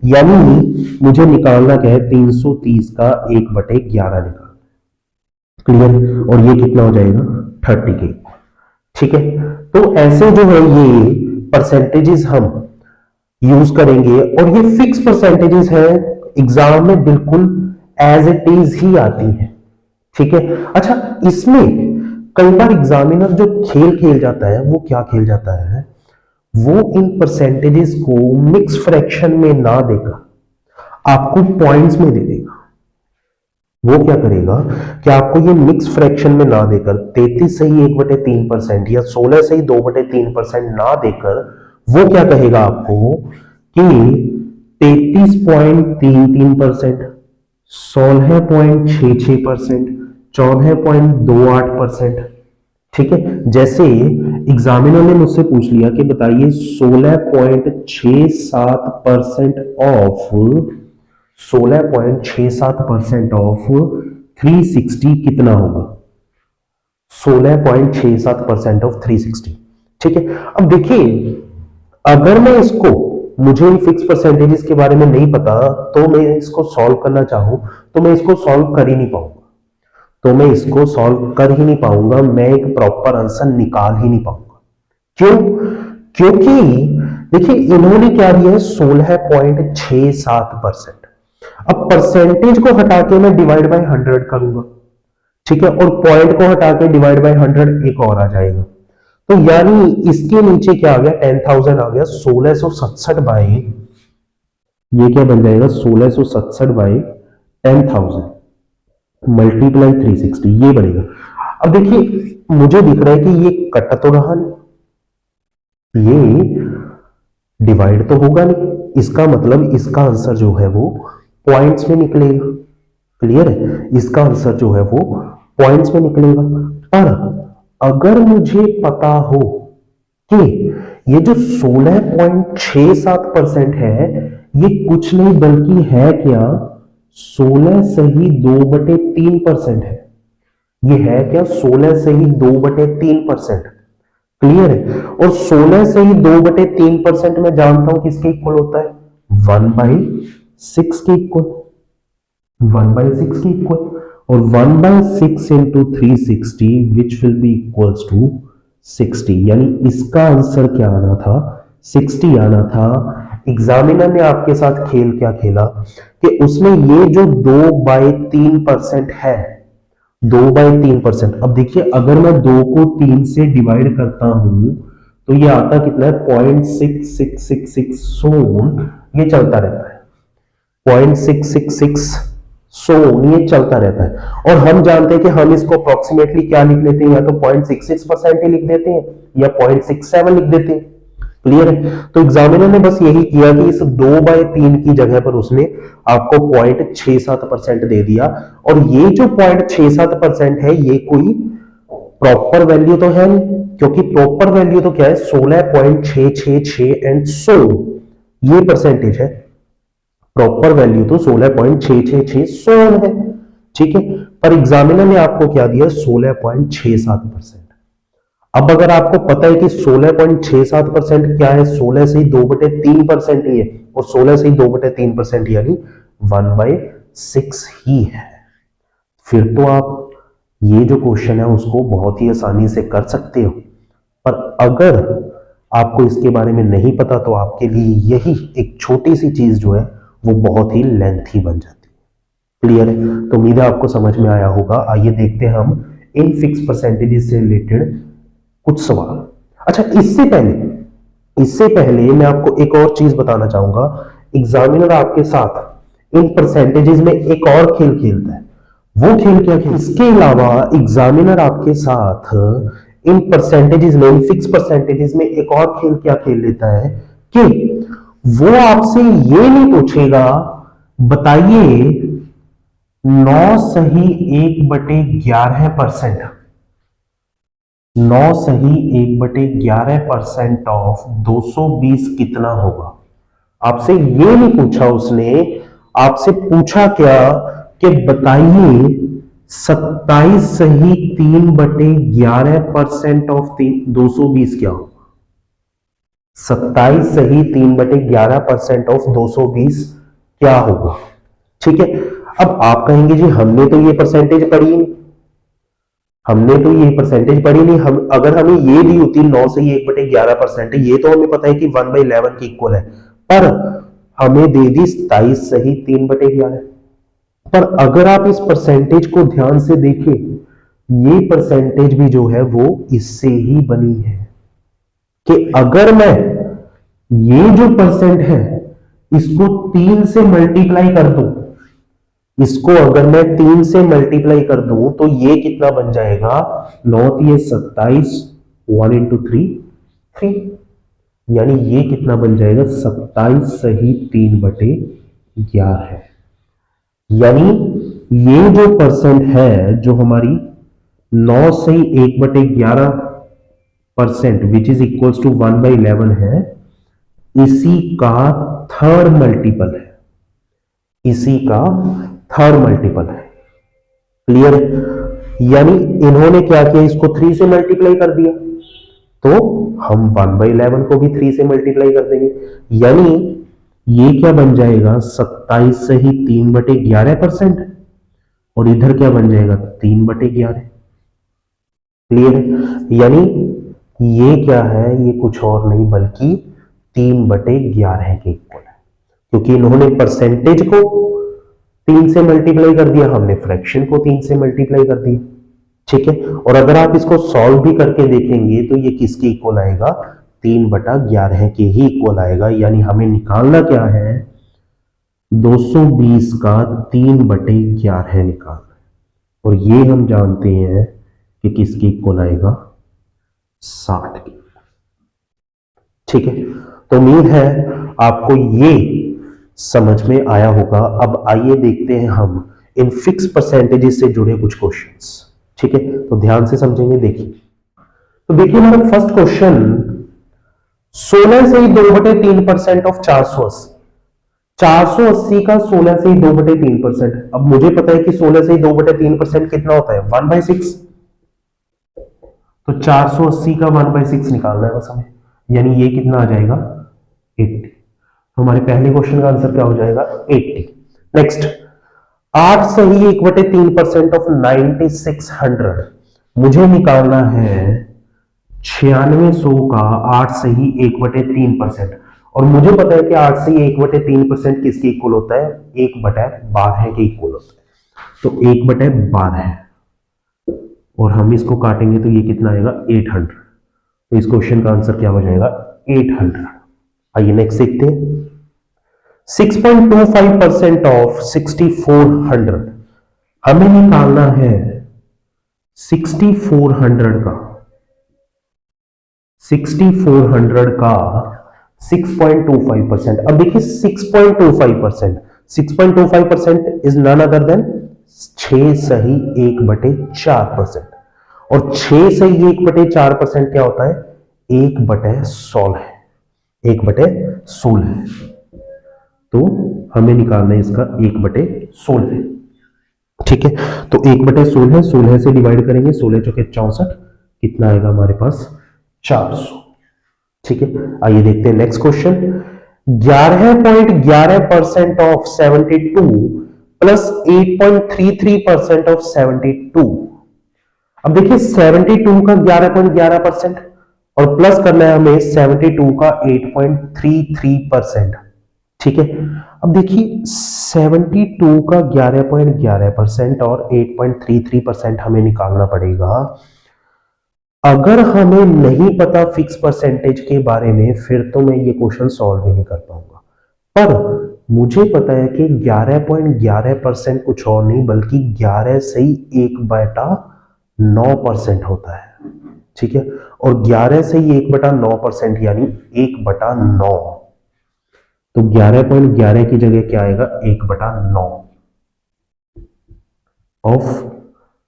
यानी मुझे निकालना क्या है, 330 का 1/11 निकालना। क्लियर, और ये कितना हो जाएगा, 30 के। ठीक है, तो ऐसे जो है ये परसेंटेजेस हम यूज करेंगे और ये फिक्स परसेंटेजेस है, एग्जाम में बिल्कुल एज इट इज ही आती है। ठीक है, अच्छा इसमें कई बार एग्जामिनर जो खेल खेल जाता है वो क्या खेल जाता है, वो इन परसेंटेजेस को मिक्स फ्रैक्शन में ना देकर आपको पॉइंट्स में दे देगा। वो क्या करेगा कि आपको ये मिक्स फ्रैक्शन में ना देकर 33 सही 1/3% या 16 सही 2/3% ना देकर वो क्या कहेगा आपको कि 33.33%, 16.66%, 14.28%। ठीक है, जैसे एग्जामिनर ने मुझसे पूछ लिया कि बताइए 16.67% ऑफ 16.67% ऑफ 360 कितना होगा, 16.67% ऑफ 360। ठीक है, अब देखिए अगर मैं इसको, मुझे फिक्स परसेंटेजेस के बारे में नहीं पता तो मैं इसको सॉल्व करना चाहूं तो मैं इसको सॉल्व कर ही नहीं पाऊंगा, मैं एक प्रॉपर आंसर निकाल ही नहीं पाऊंगा। क्यों, क्योंकि देखिए इन्होंने क्या दिया है, 16.67%। अब परसेंटेज को हटा के मैं डिवाइड बाय 100 करूंगा, ठीक है, और पॉइंट को हटा के डिवाइड बाय 100 एक और आ जाएगा, तो यानी इसके नीचे क्या आ गया, 10,000 आ गया। 1667 बाय, ये क्या बन जाएगा, 1667 बाय 10,000 मल्टीप्लाई 360, ये बनेगा। अब देखिए मुझे दिख रहा है कि ये कट तो रहा नहीं, ये डिवाइड तो होगा नहीं, इसका मतलब इसका आंसर जो है वो पॉइंट्स में निकलेगा। क्लियर है, इसका आंसर जो है वो पॉइंट्स में निकलेगा। पर अगर मुझे पता हो कि ये जो 16.67% है ये कुछ नहीं बल्कि है क्या, 16 सही 2/3% है। ये है क्या, 16 सही 2/3%। क्लियर है, और 16 सही 2/3% मैं जानता हूं किसके इक्वल होता है, 1/6 के इक्वल, 1/6 के इक्वल, और 1/6 into 360 which will be equals to 60, यानी इसका आंसर क्या आना था, 60 आना था। एग्जामिनर ने आपके साथ खेल क्या खेला कि उसने ये जो 2/3% है, 2/3%, अब देखिए अगर मैं 2 को 3 से डिवाइड करता हूं तो ये आता कितना है 0.6666 सोन, ये चलता रहता है 0.666 सोन, ये चलता रहता है। और हम जानते हैं कि हम इसको अप्रोक्सीमेटली क्या लिख लेते हैं, या तो 0.66% ही लिख देते हैं या 0.67 लिख देते हैं। क्लियर है? तो एग्जामिनर ने बस यही किया कि इस 2/3 की जगह पर उसने आपको 0.67% दे दिया। और ये जो 0.67% है ये कोई प्रॉपर वैल्यू तो है नहीं, क्योंकि प्रॉपर वैल्यू तो क्या है 16.666 एंड सो, ये परसेंटेज है। प्रॉपर वैल्यू तो 16.666 सोन है, ठीक है। पर एग्जामिनर ने आपको क्या दिया 16.67%। अब अगर आपको पता है कि 16.67% क्या है, 16 से 2/3% ही है, और 16 से 2/3% यानी 1/6 ही है, फिर तो आप ये जो क्वेश्चन है उसको बहुत ही आसानी से कर सकते हो। पर अगर आपको इसके बारे में नहीं पता तो आपके लिए यही एक छोटी सी चीज जो है वो बहुत ही लेंथी बन जाती है। क्लियर है? तो उम्मीद है आपको समझ में आया होगा। आइए देखते हैं हम इन फिक्स परसेंटेजेस से रिलेटेड कुछ सवाल। अच्छा, इससे पहले मैं आपको एक और चीज बताना चाहूंगा। एग्जामिनर आपके साथ इन परसेंटेजेस में एक और खेल खेलता है। वो खेल क्या खेल, इसके अलावा एग्जामिनर आपके साथ इन परसेंटेजेस में, इन फिक्स परसेंटेजेस में एक और खेल क्या खेल लेता है कि वो आपसे ये नहीं पूछेगा बताइए 9 सही 1/11%, 9 सही 1/11% ऑफ 220 कितना होगा। आपसे ये नहीं पूछा उसने, आपसे पूछा क्या कि बताइए 27 सही 3/11% ऑफ 220 क्या होगा। 27 सही 3/11% ऑफ 220 क्या होगा। ठीक है, अब आप कहेंगे जी हमने तो ये परसेंटेज पढ़ी नहीं, हम अगर हमें ये दी होती 9 से 1/11%, ये तो हमें पता है कि 1/11 के इक्वल है, पर हमें दे दी 27 सही 3/11। पर अगर आप इस परसेंटेज को ध्यान से देखें, ये परसेंटेज भी जो है वो इससे ही बनी है कि अगर मैं ये जो परसेंट है इसको 3 से मल्टीप्लाई कर दूं, इसको अगर मैं 3 से मल्टीप्लाई कर दूं तो ये कितना बन जाएगा, 9 ये 27, 1 into 3 3, यानी ये कितना बन जाएगा 27 सही 3/11 है। यानी ये जो परसेंट है जो हमारी 9 सही 1/11% विच इज इक्वल्स टू 1/11 है, इसी का थर्ड मल्टीपल है, इसी का थर्ड मल्टीपल है। क्लियर है? यानी इन्होंने क्या किया, इसको 3 से मल्टीप्लाई कर दिया, तो हम 1/11 को भी 3 से मल्टीप्लाई कर देंगे, यानी ये क्या बन जाएगा 27 सही 3/11%, और इधर क्या बन जाएगा 3/11। क्लियर है? यानी ये क्या है, ये कुछ और नहीं बल्कि 3/11 के इक्वल है, क्योंकि इन्होंने परसेंटेज को 3 से मल्टीप्लाई कर दिया, हमने फ्रैक्शन को 3 से मल्टीप्लाई कर दिया। ठीक है, और अगर आप इसको सॉल्व भी करके देखेंगे तो ये किसके इक्वल आएगा, 3/11 के ही इक्वल आएगा। यानी हमें निकालना क्या है, 220 का 3/11 निकालना है, और ये हम जानते हैं कि किसके इक्वल आएगा, 60 के। ठीक है, तो उम्मीद है आपको ये समझ में आया होगा। अब आइए देखते हैं हम इन फिक्स परसेंटेजेस से जुड़े कुछ क्वेश्चंस। ठीक है, तो ध्यान से समझेंगे। देखिए, तो देखिए हमारा फर्स्ट क्वेश्चन, 16 से 2/3% ऑफ 480, 480 का 16 से 2/3%। अब मुझे पता है कि 16 से 2/3% कितना होता है, 1/6, तो 480 का 1/6 निकालना है बस हमें, यानी ये कितना आ जाएगा 80। तो हमारे पहले क्वेश्चन का आंसर क्या हो जाएगा 80। नेक्स्ट, 8 सही 1/3% ऑफ 9600, मुझे निकालना है 9600 का 8 सही 1/3%। और मुझे पता है कि 8 से 1/3% किसके इक्वल होता है, 1/12 के इक्वल होता है। तो 1/12 और हम इसको काटेंगे तो ये कितना आएगा 800। तो इस क्वेश्चन का आंसर क्या हो जाएगा 800। आइए नेक्स्ट देखते हैं। 6.25% ऑफ 6400 हमें निकालना है 6400 का 6.25%। अब देखिए 6.25% इज नन अदर देन 6 सही 1/4%। और 6 सही 1/4% क्या होता है 1/16 है, 1/16 है। तो हमें निकालना है इसका 1/16। ठीक है, तो 1/16, 16 से डिवाइड करेंगे, 16 चौके 64, कितना आएगा हमारे पास 400। ठीक है, आइए देखते हैं next question. 11.11% of 72 plus 8.33% of 72। अब देखिए 72 का 11.11% और प्लस करना है हमें 72 का 8.33%। ठीक है, अब देखिए 72 का 11.11% और 8.33% हमें निकालना पड़ेगा। अगर हमें नहीं पता फिक्स परसेंटेज के बारे में फिर तो मैं ये क्वेश्चन सॉल्व ही नहीं कर पाऊंगा, पर मुझे पता है कि 11.11% कुछ और नहीं बल्कि 11 से ही 1/9% होता है। ठीक है, और 11 से ही 1/9% यानी 1/9। तो 11.11 की जगह क्या आएगा 1/9 of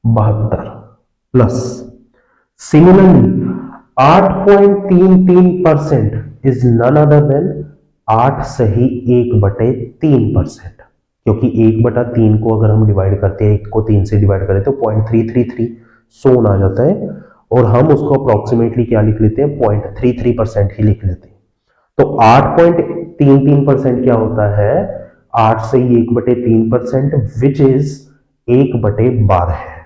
72 plus similarly 8.33% is none other than 8 सही 1/3%, क्योंकि 1/3 को अगर हम डिवाइड करते हैं 1 को 3 से डिवाइड करें तो 0.333 आ जाता है, और हम उसको अप्रोक्सीमेटली क्या लिख लेते हैं 0.33% ही लिख लेते हैं। तो 8.33% क्या होता है 8 से 1/3% विच इज 1/12 है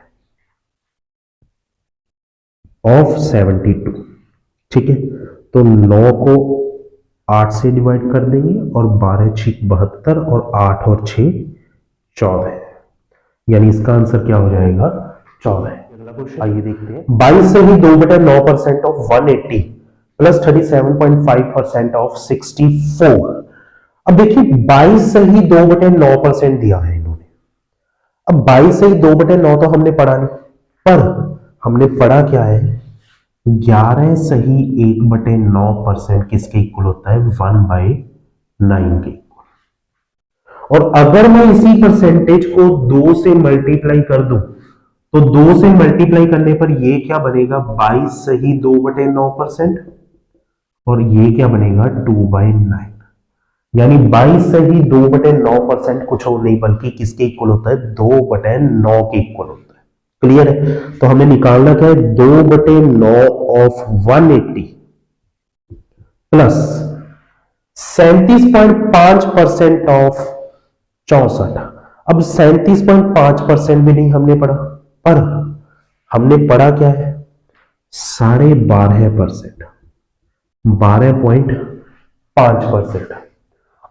ऑफ 72। ठीक है, तो 9 को 8 से डिवाइड कर देंगे और 12 6 72 और 8 और 6 14, यानी इसका आंसर क्या हो जाएगा 14। आइए देखते हैं 22 से ही 2/9% ऑफ 180 प्लस 37.5% ऑफ 64। अब देखिए 22 से ही 2/9% दिया है इन्होंने। अब 22 से ही 2/9 तो हमने पढ़ा नहीं, पर हमने पढ़ा क्या है 11 सही 1/9% किसके इक्वल होता है 1/9 के इक्वल। और अगर मैं इसी परसेंटेज को 2 से मल्टीप्लाई कर दूं तो 2 से मल्टीप्लाई करने पर ये क्या बनेगा 22 सही 2/9% और ये क्या बनेगा 2/9, यानी 22 सही 2/9% कुछ और नहीं बल्कि किसके इक्वल होता है 2/9 के इक्वल होता है। क्लियर है, तो हमें निकालना क्या है 2/9 ऑफ 180 प्लस 37.5% ऑफ 64। अब 37.5% भी नहीं हमने पढ़ा, पर हमने पढ़ा क्या है 12.5%, 12.5%।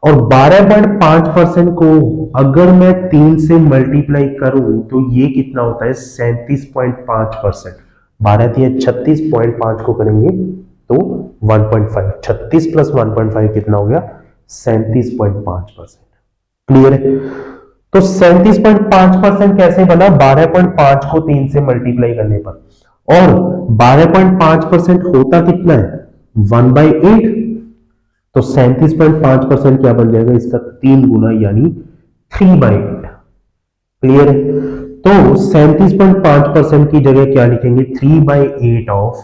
और 12.5% को अगर मैं 3 से मल्टीप्लाई करूं तो ये कितना होता है 37.5%। 12 3 36.5 को करेंगे तो 1.5, 36 प्लस 1.5 कितना हो गया 37.5%। क्लियर है, तो 37.5% कैसे बना 12.5 को 3 से मल्टीप्लाई करने पर, और 12.5% होता कितना है 1/8, तो 37.5% क्या बन जाएगा इसका 3 गुना यानी 3/8। क्लियर है, तो 37.5% की जगह क्या लिखेंगे 3/8 ऑफ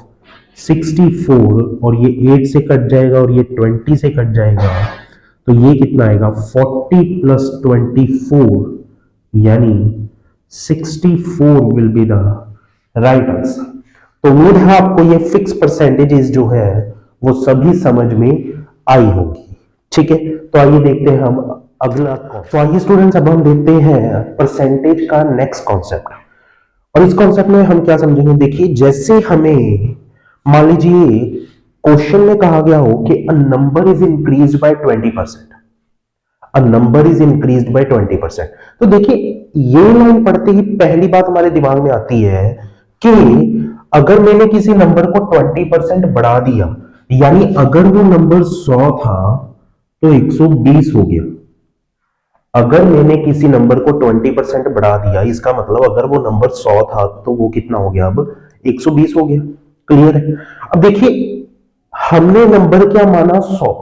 64, और ये 8 से कट जाएगा और ये 20 से कट जाएगा, तो ये कितना आएगा 40 प्लस 24 यानी 64 will be the right answer. तो उम्मीद है आपको ये फिक्स परसेंटेजेस जो है वो सभी समझ में आई होगी। ठीक है, तो आइए देखते हैं हम अगला कॉन्सेप्ट। तो आइए स्टूडेंट्स अब हम देखते हैं परसेंटेज का नेक्स्ट कॉन्सेप्ट, और इस कॉन्सेप्ट में हम क्या समझेंगे देखिए जैसे हमें मान लीजिए क्वेश्चन में कहा गया हो कि a number is increased by 20%, a number is increased by 20%। तो देखिए ये लाइन पढ़ते ही पहली बात हमारे दिमाग में आती है कि अगर मैंने किसी नंबर को 20% बढ़ा दिया, यानी अगर वो नंबर 100 था तो 120 हो गया। अगर मैंने किसी नंबर को 20% बढ़ा दिया, इसका मतलब अगर वो नंबर 100 था तो वो कितना हो गया, अब 120 हो गया। क्लियर है? अब देखिए हमने नंबर क्या माना, 100।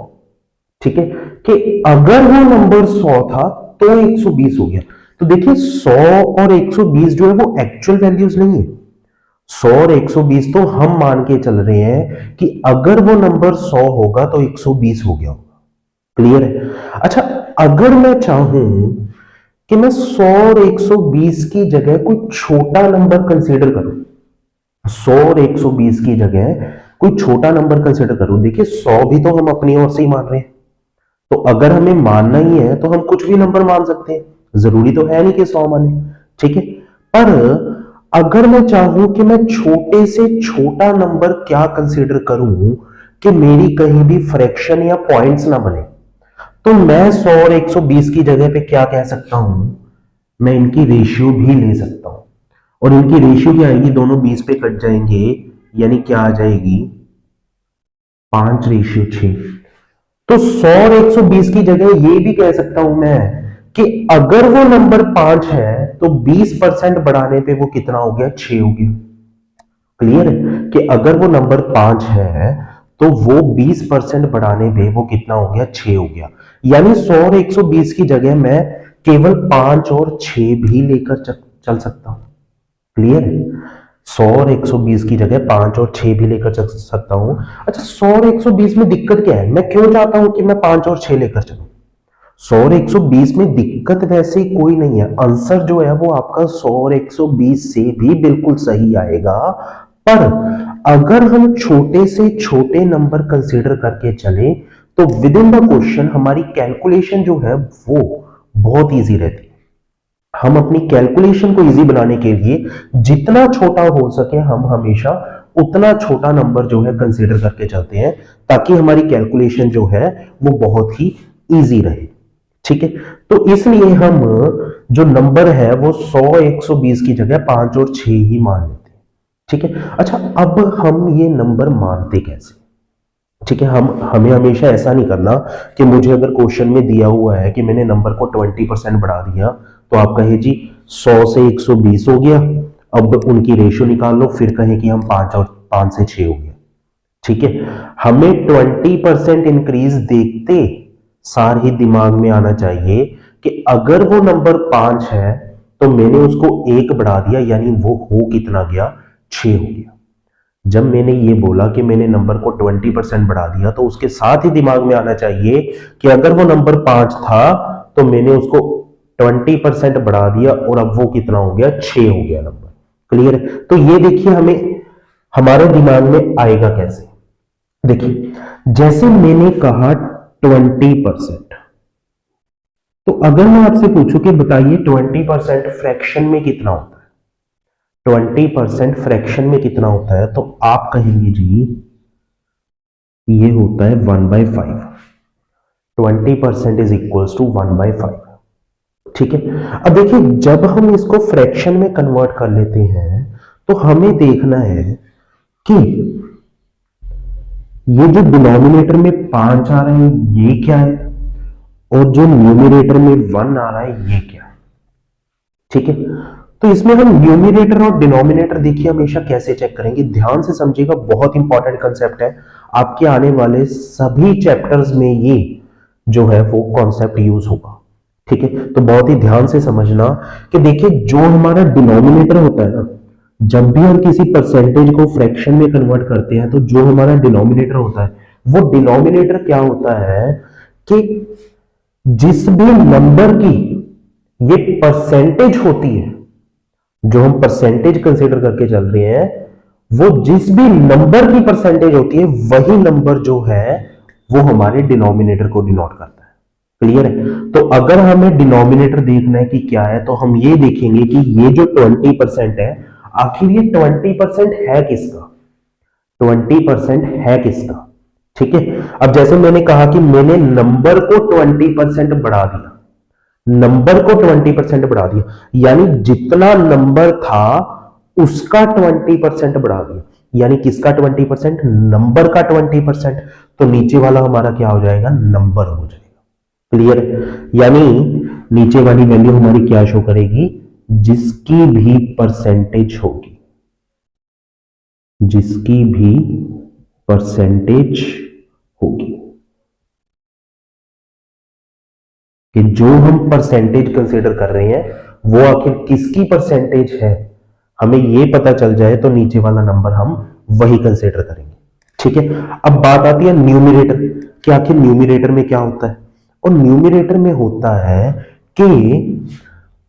ठीक है, कि अगर वो नंबर 100 था तो 120 हो गया। तो देखिए 100 और 120 जो है वो एक्चुअल वैल्यूज नहीं है। 100 और 120 तो हम मान के चल रहे हैं कि अगर वो नंबर 100 होगा तो 120 हो गया होगा। क्लियर है? अच्छा, अगर मैं चाहूं कि मैं 100 और 120 की जगह कोई छोटा नंबर कंसीडर करूं, 100 और 120 की जगह कोई छोटा नंबर कंसीडर करूं, देखिए 100 भी तो हम अपनी ओर से ही मान रहे हैं, तो अगर हमें मानना ही है तो हम कुछ भी नंबर मान सकते हैं, जरूरी तो है नहीं कि 100 माने। ठीक है, पर अगर मैं चाहूं कि मैं छोटे से छोटा नंबर क्या कंसीडर करूं कि मेरी कहीं भी फ्रैक्शन या पॉइंट्स ना बने, तो मैं 100 और 120 की जगह पे क्या कह सकता हूं, मैं इनकी रेशियो भी ले सकता हूं। और इनकी रेशियो क्या आएगी, दोनों 20 पे कट जाएंगे, यानी क्या आ जाएगी, 5:6। तो 100 और 120 की जगह ये भी कह सकता हूं मैं कि अगर वो नंबर 5 है तो 20% बढ़ाने पे वो कितना हो गया, 6 हो गया। क्लियर है कि अगर वो नंबर 5 है तो वो 20% बढ़ाने पे वो कितना हो गया, 6 हो गया। यानी 100 और 120 की जगह मैं केवल 5 और 6 भी लेकर चल सकता हूं। क्लियर है? 100 और 120 की जगह 5 और 6 भी लेकर चल सकता हूं। अच्छा, 100 और 120 में दिक्कत क्या है, मैं क्यों चाहता हूं कि मैं 5 और 6 लेकर चलूं? 100 और 120 में दिक्कत वैसे कोई नहीं है, आंसर जो है वो आपका 100 और 120 से भी बिल्कुल सही आएगा। पर अगर हम छोटे से छोटे नंबर कंसीडर करके चले तो विद इन द क्वेश्चन हमारी कैलकुलेशन जो है वो बहुत इजी रहती है। हम अपनी कैलकुलेशन को इजी बनाने के लिए जितना छोटा हो सके हम हमेशा उतना छोटा नंबर जो है कंसीडर करके चलते हैं, ताकि हमारी कैलकुलेशन जो है वो बहुत ही इजी रहे। ठीक है, तो इसलिए हम जो नंबर है वो 100 120 की जगह 5 और 6 ही मान लेते हैं। ठीक है, अच्छा अब हम ये नंबर मानते कैसे? ठीक है, हमें हमेशा ऐसा नहीं करना कि मुझे अगर क्वेश्चन में दिया हुआ है कि मैंने नंबर को 20% बढ़ा दिया तो आप कहे जी 100 से 120 हो गया, अब उनकी रेशियो निकाल लो, फिर कहें कि हम 5 से 6 हो गया। ठीक है, हमें 20% इंक्रीज देखते सार ही दिमाग में आना चाहिए कि अगर वो नंबर 5 है तो मैंने उसको 1 बढ़ा दिया, यानी वो हो कितना गया, 6 हो गया। जब मैंने ये बोला कि मैंने नंबर को 20% बढ़ा दिया तो उसके साथ ही दिमाग में आना चाहिए कि अगर वो नंबर 5 था तो मैंने उसको 20% बढ़ा दिया और अब वो कितना हो गया, 6 हो गया नंबर। क्लियर है? तो ये देखिए हमें हमारे दिमाग में आएगा कैसे। देखिए जैसे मैंने कहा 20%, तो अगर मैं आपसे पूछूं कि बताइए 20% फ्रैक्शन में कितना होता है, 20% फ्रैक्शन में कितना होता है, तो आप कहेंगे जी ये होता है 1/5। 20% इज इक्वल्स टू 1/5। ठीक है, अब देखिए जब हम इसको फ्रैक्शन में कन्वर्ट कर लेते हैं तो हमें देखना है कि ये जो डिनोमिनेटर में 5 आ रहा है ये क्या है, और जो न्यूमरेटर में 1 आ रहा है ये क्या है। ठीक है, तो इसमें हम न्यूमरेटर और डिनोमिनेटर देखिए हमेशा कैसे चेक करेंगे, ध्यान से समझिएगा, बहुत इंपॉर्टेंट कंसेप्ट है, आपके आने वाले सभी चैप्टर्स में ये जो है वो कॉन्सेप्ट यूज होगा। ठीक है, तो बहुत ही ध्यान से समझना कि देखिए जो हमारा डिनोमिनेटर होता है ना, जब भी हम किसी परसेंटेज को फ्रैक्शन में कन्वर्ट करते हैं तो जो हमारा डिनोमिनेटर होता है वो डिनोमिनेटर क्या होता है कि जिस भी नंबर की ये परसेंटेज होती है, जो हम परसेंटेज कंसीडर करके चल रहे हैं, वो जिस भी नंबर की परसेंटेज होती है वही नंबर जो है वो हमारे डिनोमिनेटर को डिनोट करता है। क्लियर है? तो अगर हमें डिनोमिनेटर देखना है कि क्या है तो हम ये देखेंगे कि ये जो 20% है, आखिर ये 20% है किसका, 20% है किसका। ठीक है। अब जैसे मैंने कहा कि मैंने नंबर को 20% बढ़ा दिया, नंबर को 20% बढ़ा दिया, यानी जितना नंबर था उसका 20% बढ़ा दिया, यानी किसका 20%? नंबर का 20%। तो नीचे वाला हमारा क्या हो जाएगा? नंबर हो जाएगा। क्लियर है? यानी नीचे वाली वैल्यू हमारी क्या शो करेगी? जिसकी भी परसेंटेज होगी, जिसकी भी परसेंटेज होगी, कि जो हम परसेंटेज कंसीडर कर रहे हैं वो आखिर किसकी परसेंटेज है, हमें ये पता चल जाए तो नीचे वाला नंबर हम वही कंसीडर करेंगे। ठीक है। अब बात आती है न्यूमरेटर कि आखिर न्यूमरेटर में क्या होता है। और न्यूमरेटर में होता है कि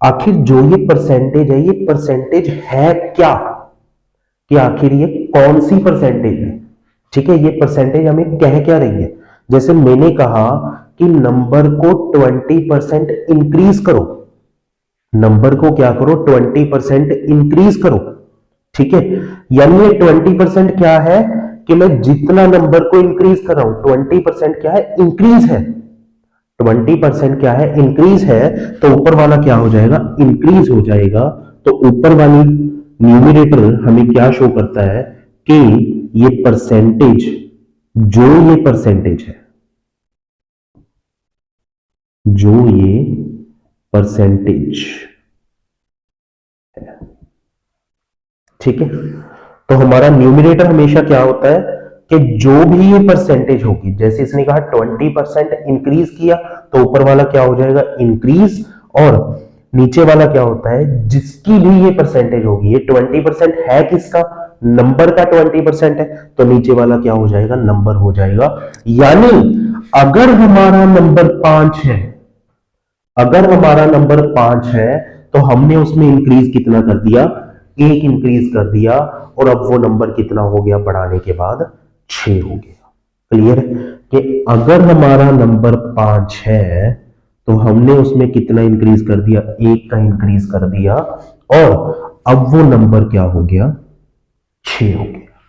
आखिर जो ये परसेंटेज है, ये परसेंटेज है क्या, कि आखिर ये कौन सी परसेंटेज है। ठीक है, ये परसेंटेज हमें कह क्या रही है। जैसे मैंने कहा कि नंबर को 20% इंक्रीज करो, नंबर को क्या करो? 20% इंक्रीज करो। ठीक है, यानी ये 20% क्या है कि मैं जितना नंबर को इंक्रीज कर रहा हूं, 20% क्या है? इंक्रीज है। 20% क्या है? इंक्रीज है। तो ऊपर वाला क्या हो जाएगा? इंक्रीज हो जाएगा। तो ऊपर वाली न्यूमरेटर हमें क्या शो करता है कि ये परसेंटेज, जो ये परसेंटेज है, जो ये परसेंटेज है, ठीक है। तो हमारा न्यूमरेटर हमेशा क्या होता है कि जो भी ये परसेंटेज होगी, जैसे इसने कहा 20% इंक्रीज किया, तो ऊपर वाला क्या हो जाएगा? इंक्रीज। और नीचे वाला क्या होता है? जिसकी भी ये परसेंटेज होगी, ये 20% है किसका? नंबर का 20% है, तो नीचे वाला क्या हो जाएगा? नंबर हो जाएगा। यानी अगर हमारा नंबर 5 है, अगर हमारा नंबर 5 है, तो हमने उसमें इंक्रीज कितना कर दिया? 1 इंक्रीज कर दिया। और अब वो नंबर कितना हो गया बढ़ाने के बाद? 6 हो गया। क्लियर है कि अगर हमारा नंबर 5 है तो हमने उसमें कितना इंक्रीज कर दिया? 1 का इंक्रीज कर दिया। और अब वो नंबर क्या हो गया? 6 हो गया।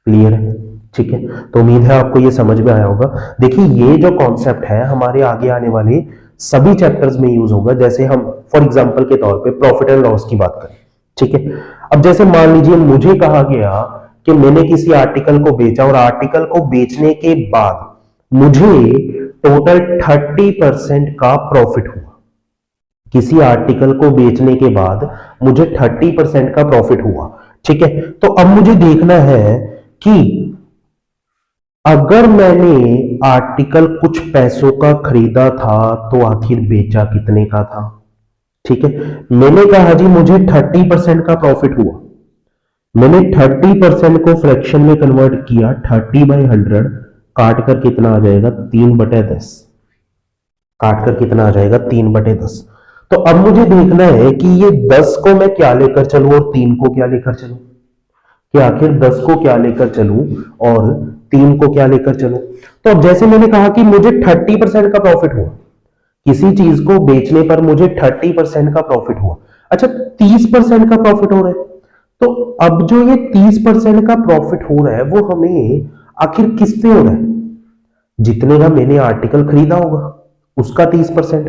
क्लियर है? ठीक है, तो उम्मीद है आपको ये समझ में आया होगा। देखिए, ये जो कॉन्सेप्ट है हमारे आगे आने वाले सभी चैप्टर्स में यूज होगा। जैसे हम फॉर एग्जांपल के तौर पे प्रॉफिट एंड लॉस की बात करें, ठीक है। अब जैसे मान लीजिए मुझे कहा गया कि मैंने किसी आर्टिकल को बेचा और आर्टिकल को बेचने के बाद मुझे टोटल 30% का प्रॉफिट हुआ। किसी आर्टिकल को बेचने के बाद मुझे 30% का प्रॉफिट हुआ। ठीक है, तो अब मुझे देखना है कि अगर मैंने आर्टिकल कुछ पैसों का खरीदा था तो आखिर बेचा कितने का था। ठीक है, मैंने कहा जी मुझे 30% का प्रॉफिट हुआ। मैंने 30% को फ्रैक्शन में कन्वर्ट किया, 30/100 काट कर कितना आ जाएगा? 3/10। काट कर कितना आ जाएगा? 3/10। तो अब मुझे देखना है कि ये 10 को मैं क्या लेकर चलूं और 3 को क्या लेकर चलूं, कि आखिर 10 को क्या लेकर चलूं और 3 को क्या लेकर चलूं। तो अब जैसे मैंने कहा कि मुझे 30% का प्रॉफिट हुआ, किसी चीज को बेचने पर मुझे 30% का प्रॉफिट हुआ। अच्छा, 30% का प्रॉफिट हो रहा है, तो अब जो ये 30% का प्रॉफिट हो रहा है वो हमें आखिर किस पे हो रहा है? जितने का मैंने आर्टिकल खरीदा होगा उसका 30%।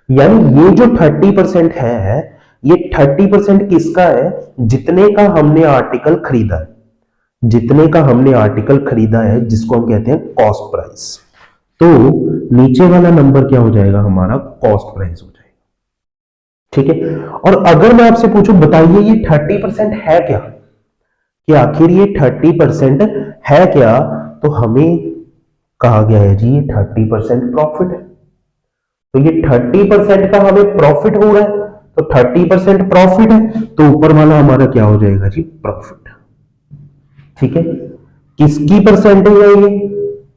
यानी ये जो 30% है, ये 30% किसका है? जितने का हमने आर्टिकल खरीदा है, जितने का हमने आर्टिकल खरीदा है, जिसको हम कहते हैं कॉस्ट प्राइस। तो नीचे वाला नंबर क्या हो जाएगा? हमारा कॉस्ट प्राइस हो जाएगा। ठीक है, और अगर मैं आपसे पूछूं बताइए ये 30% है क्या, कि आखिर ये 30% है क्या, तो हमें कहा गया है जी ये 30% प्रॉफिट है। तो ये 30% का हमें प्रॉफिट हो रहा है, तो 30% प्रॉफिट है, तो ऊपर वाला हमारा क्या हो जाएगा जी? प्रॉफिट। ठीक है, किसकी परसेंटेज है ये?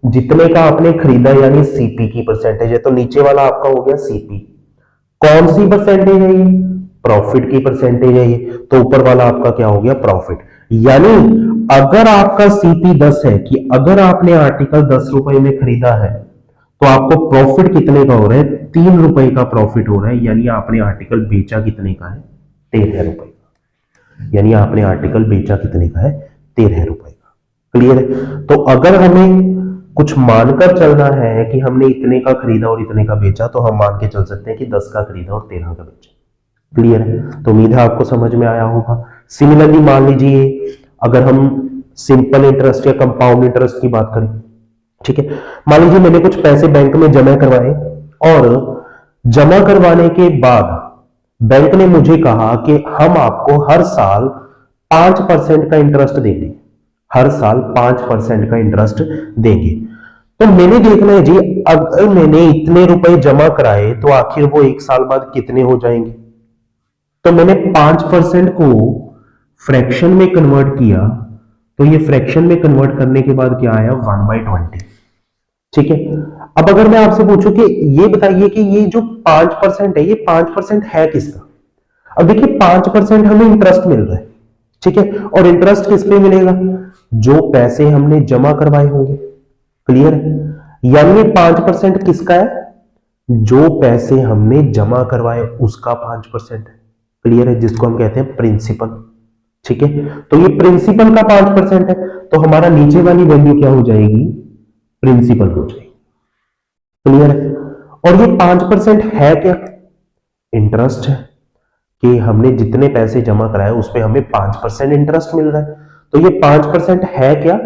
जितने का आपने खरीदा, यानी सीपी की परसेंटेज है। तो नीचे वाला आपका हो गया सीपी। कौन सी परसेंटेज है ये? प्रॉफिट की परसेंटेज है ये। तो ऊपर वाला आपका क्या हो गया? प्रॉफिट। यानी अगर आपका सीपी 10 है, कि अगर आपने आर्टिकल 10 रुपए में खरीदा है, तो आपको प्रॉफिट कितने का हो रहा है? 3 रुपए का प्रॉफिट हो रहा है। यानी आपने आर्टिकल बेचा कितने का है? 13 रुपए का। यानी आपने आर्टिकल बेचा कितने का है? 13 रुपए का। क्लियर है? तो अगर हमें कुछ मानकर चलना है कि हमने इतने का खरीदा और इतने का बेचा, तो हम मान के चल सकते हैं कि 10 का खरीदा और 13 का बेचा। क्लियर है? तो उम्मीद है आपको समझ में आया होगा। सिमिलरली मान लीजिए अगर हम सिंपल इंटरेस्ट या कंपाउंड इंटरेस्ट की बात करें, ठीक है, मान लीजिए मैंने कुछ पैसे बैंक में जमा करवाए और जमा करवाने के बाद बैंक ने मुझे कहा कि हम आपको हर साल 5% का इंटरेस्ट देंगे, हर साल 5% का इंटरेस्ट देंगे। तो मैंने देखना है जी, अगर मैंने इतने रुपए जमा कराए तो आखिर वो एक साल बाद कितने हो जाएंगे। तो मैंने 5% को फ्रैक्शन में कन्वर्ट किया, तो ये फ्रैक्शन में कन्वर्ट करने के बाद क्या आया, 1/20। ठीक है, अब अगर मैं आपसे पूछूं कि ये बताइए कि ये जो 5% है, ये 5% है किसका। अब देखिए 5% हमें इंटरेस्ट मिल रहा है, ठीक है, और इंटरेस्ट किस पे मिलेगा, जो पैसे हमने जमा करवाए होंगे। क्लियर है? यानी 5% किसका है, जो पैसे हमने जमा करवाए उसका 5% है। क्लियर है? जिसको हम कहते हैं प्रिंसिपल। ठीक है, तो ये प्रिंसिपल का 5% है, तो हमारा नीचे वाली वैल्यू क्या हो जाएगी, प्रिंसिपल हो जाएगी। क्लियर है? और ये 5% है क्या, इंटरेस्ट है, कि हमने जितने पैसे जमा कराए उस पर हमें 5% इंटरेस्ट मिल रहा है। तो ये 5% है क्या,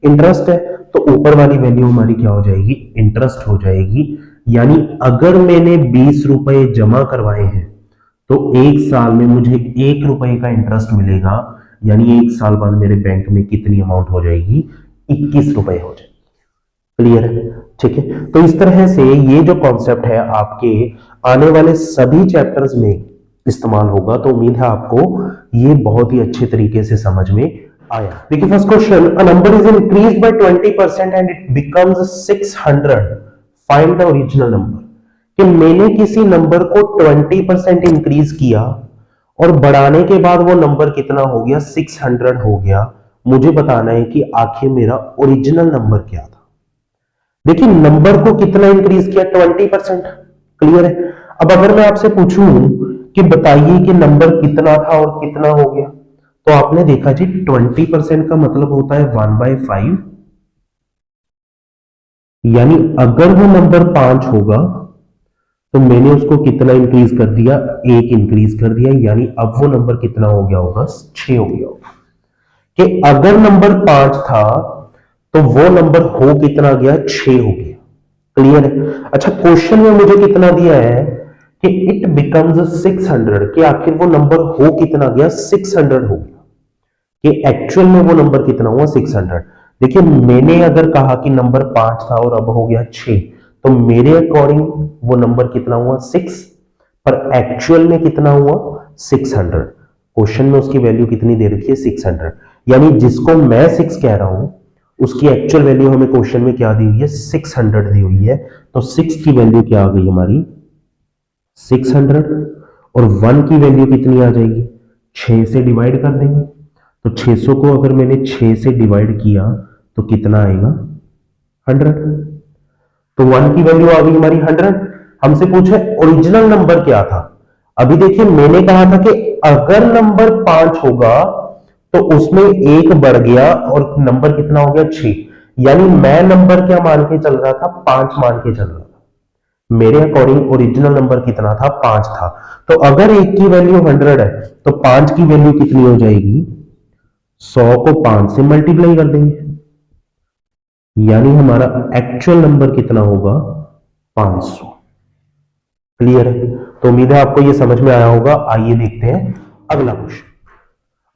इंटरेस्ट है, तो ऊपर वाली वैल्यू हमारी क्या हो जाएगी, इंटरेस्ट हो जाएगी। यानी अगर मैंने 20 रुपए जमा करवाए हैं तो एक साल में मुझे 1 रुपए का इंटरेस्ट मिलेगा, यानी एक साल बाद मेरे बैंक में कितनी अमाउंट हो जाएगी, 21 रुपए हो जाएगी। क्लियर है? ठीक है, तो इस तरह से ये जो कॉन्सेप्ट है आपके आने वाले सभी चैप्टर्स में इस्तेमाल होगा। तो उम्मीद है आपको ये बहुत ही अच्छे तरीके से समझ में आया। देखिए first question, a number is increased by 20% and it becomes 600, find the original number. कि मैंने किसी नंबर को 20% इंक्रीज किया और बढ़ाने के बाद वो नंबर कितना हो गया, 600 हो गया। मुझे बताना है कि आखिर मेरा ओरिजिनल नंबर क्या था। देखिए नंबर को कितना इंक्रीज किया, 20%। क्लियर है? अब अगर मैं आपसे पूछूं कि बताइए कि नंबर कितना था और कितना हो गया, तो आपने देखा जी 20% का मतलब होता है 1/5। यानी अगर वो नंबर 5 होगा तो मैंने उसको कितना इंक्रीज कर दिया, 1 इंक्रीज कर दिया, यानी अब वो नंबर कितना हो गया होगा, 6 हो गया होगा। कि अगर नंबर 5 था तो वो नंबर हो कितना गया, 6 हो गया। क्लियर है? अच्छा क्वेश्चन में मुझे कितना दिया है कि इट बिकम्स 600, कि आखिर वो नंबर हो कितना गया, 600 हो गया। कि एक्चुअल में वो नंबर कितना हुआ, 600। देखिए मैंने अगर कहा कि नंबर 5 था और अब हो गया 6, तो मेरे अकॉर्डिंग वो नंबर कितना हुआ, 6, पर एक्चुअल में कितना हुआ, 600। क्वेश्चन में उसकी वैल्यू कितनी दे रखी है, 600। यानी जिसको मैं 6 कह रहा हूं उसकी एक्चुअल वैल्यू हमें क्वेश्चन में क्या दी हुई है, 600 दी हुई है। तो 6 की वैल्यू क्या आ गई हमारी, 600, और 1 की वैल्यू कितनी आ जाएगी, 6 से डिवाइड कर देंगे। तो 600 को अगर मैंने 6 से डिवाइड किया तो कितना आएगा, 100। तो 1 की वैल्यू आ गई हमारी 100। हमसे पूछे ओरिजिनल नंबर क्या था। अभी देखिए मैंने कहा था कि अगर नंबर 5 होगा तो उसमें 1 बढ़ गया और नंबर कितना हो गया, 6। यानी मैं नंबर क्या मान के चल रहा था, 5 मान के चल रहा था। मेरे अकॉर्डिंग ओरिजिनल नंबर कितना था, 5 था। तो अगर 1 की वैल्यू 100 है तो 5 की वैल्यू कितनी हो जाएगी, 100 को 5 से मल्टीप्लाई कर देंगे, यानी हमारा एक्चुअल नंबर कितना होगा, 500। क्लियर है? तो उम्मीद है आपको ये समझ में आया होगा। आइए देखते हैं अगला क्वेश्चन।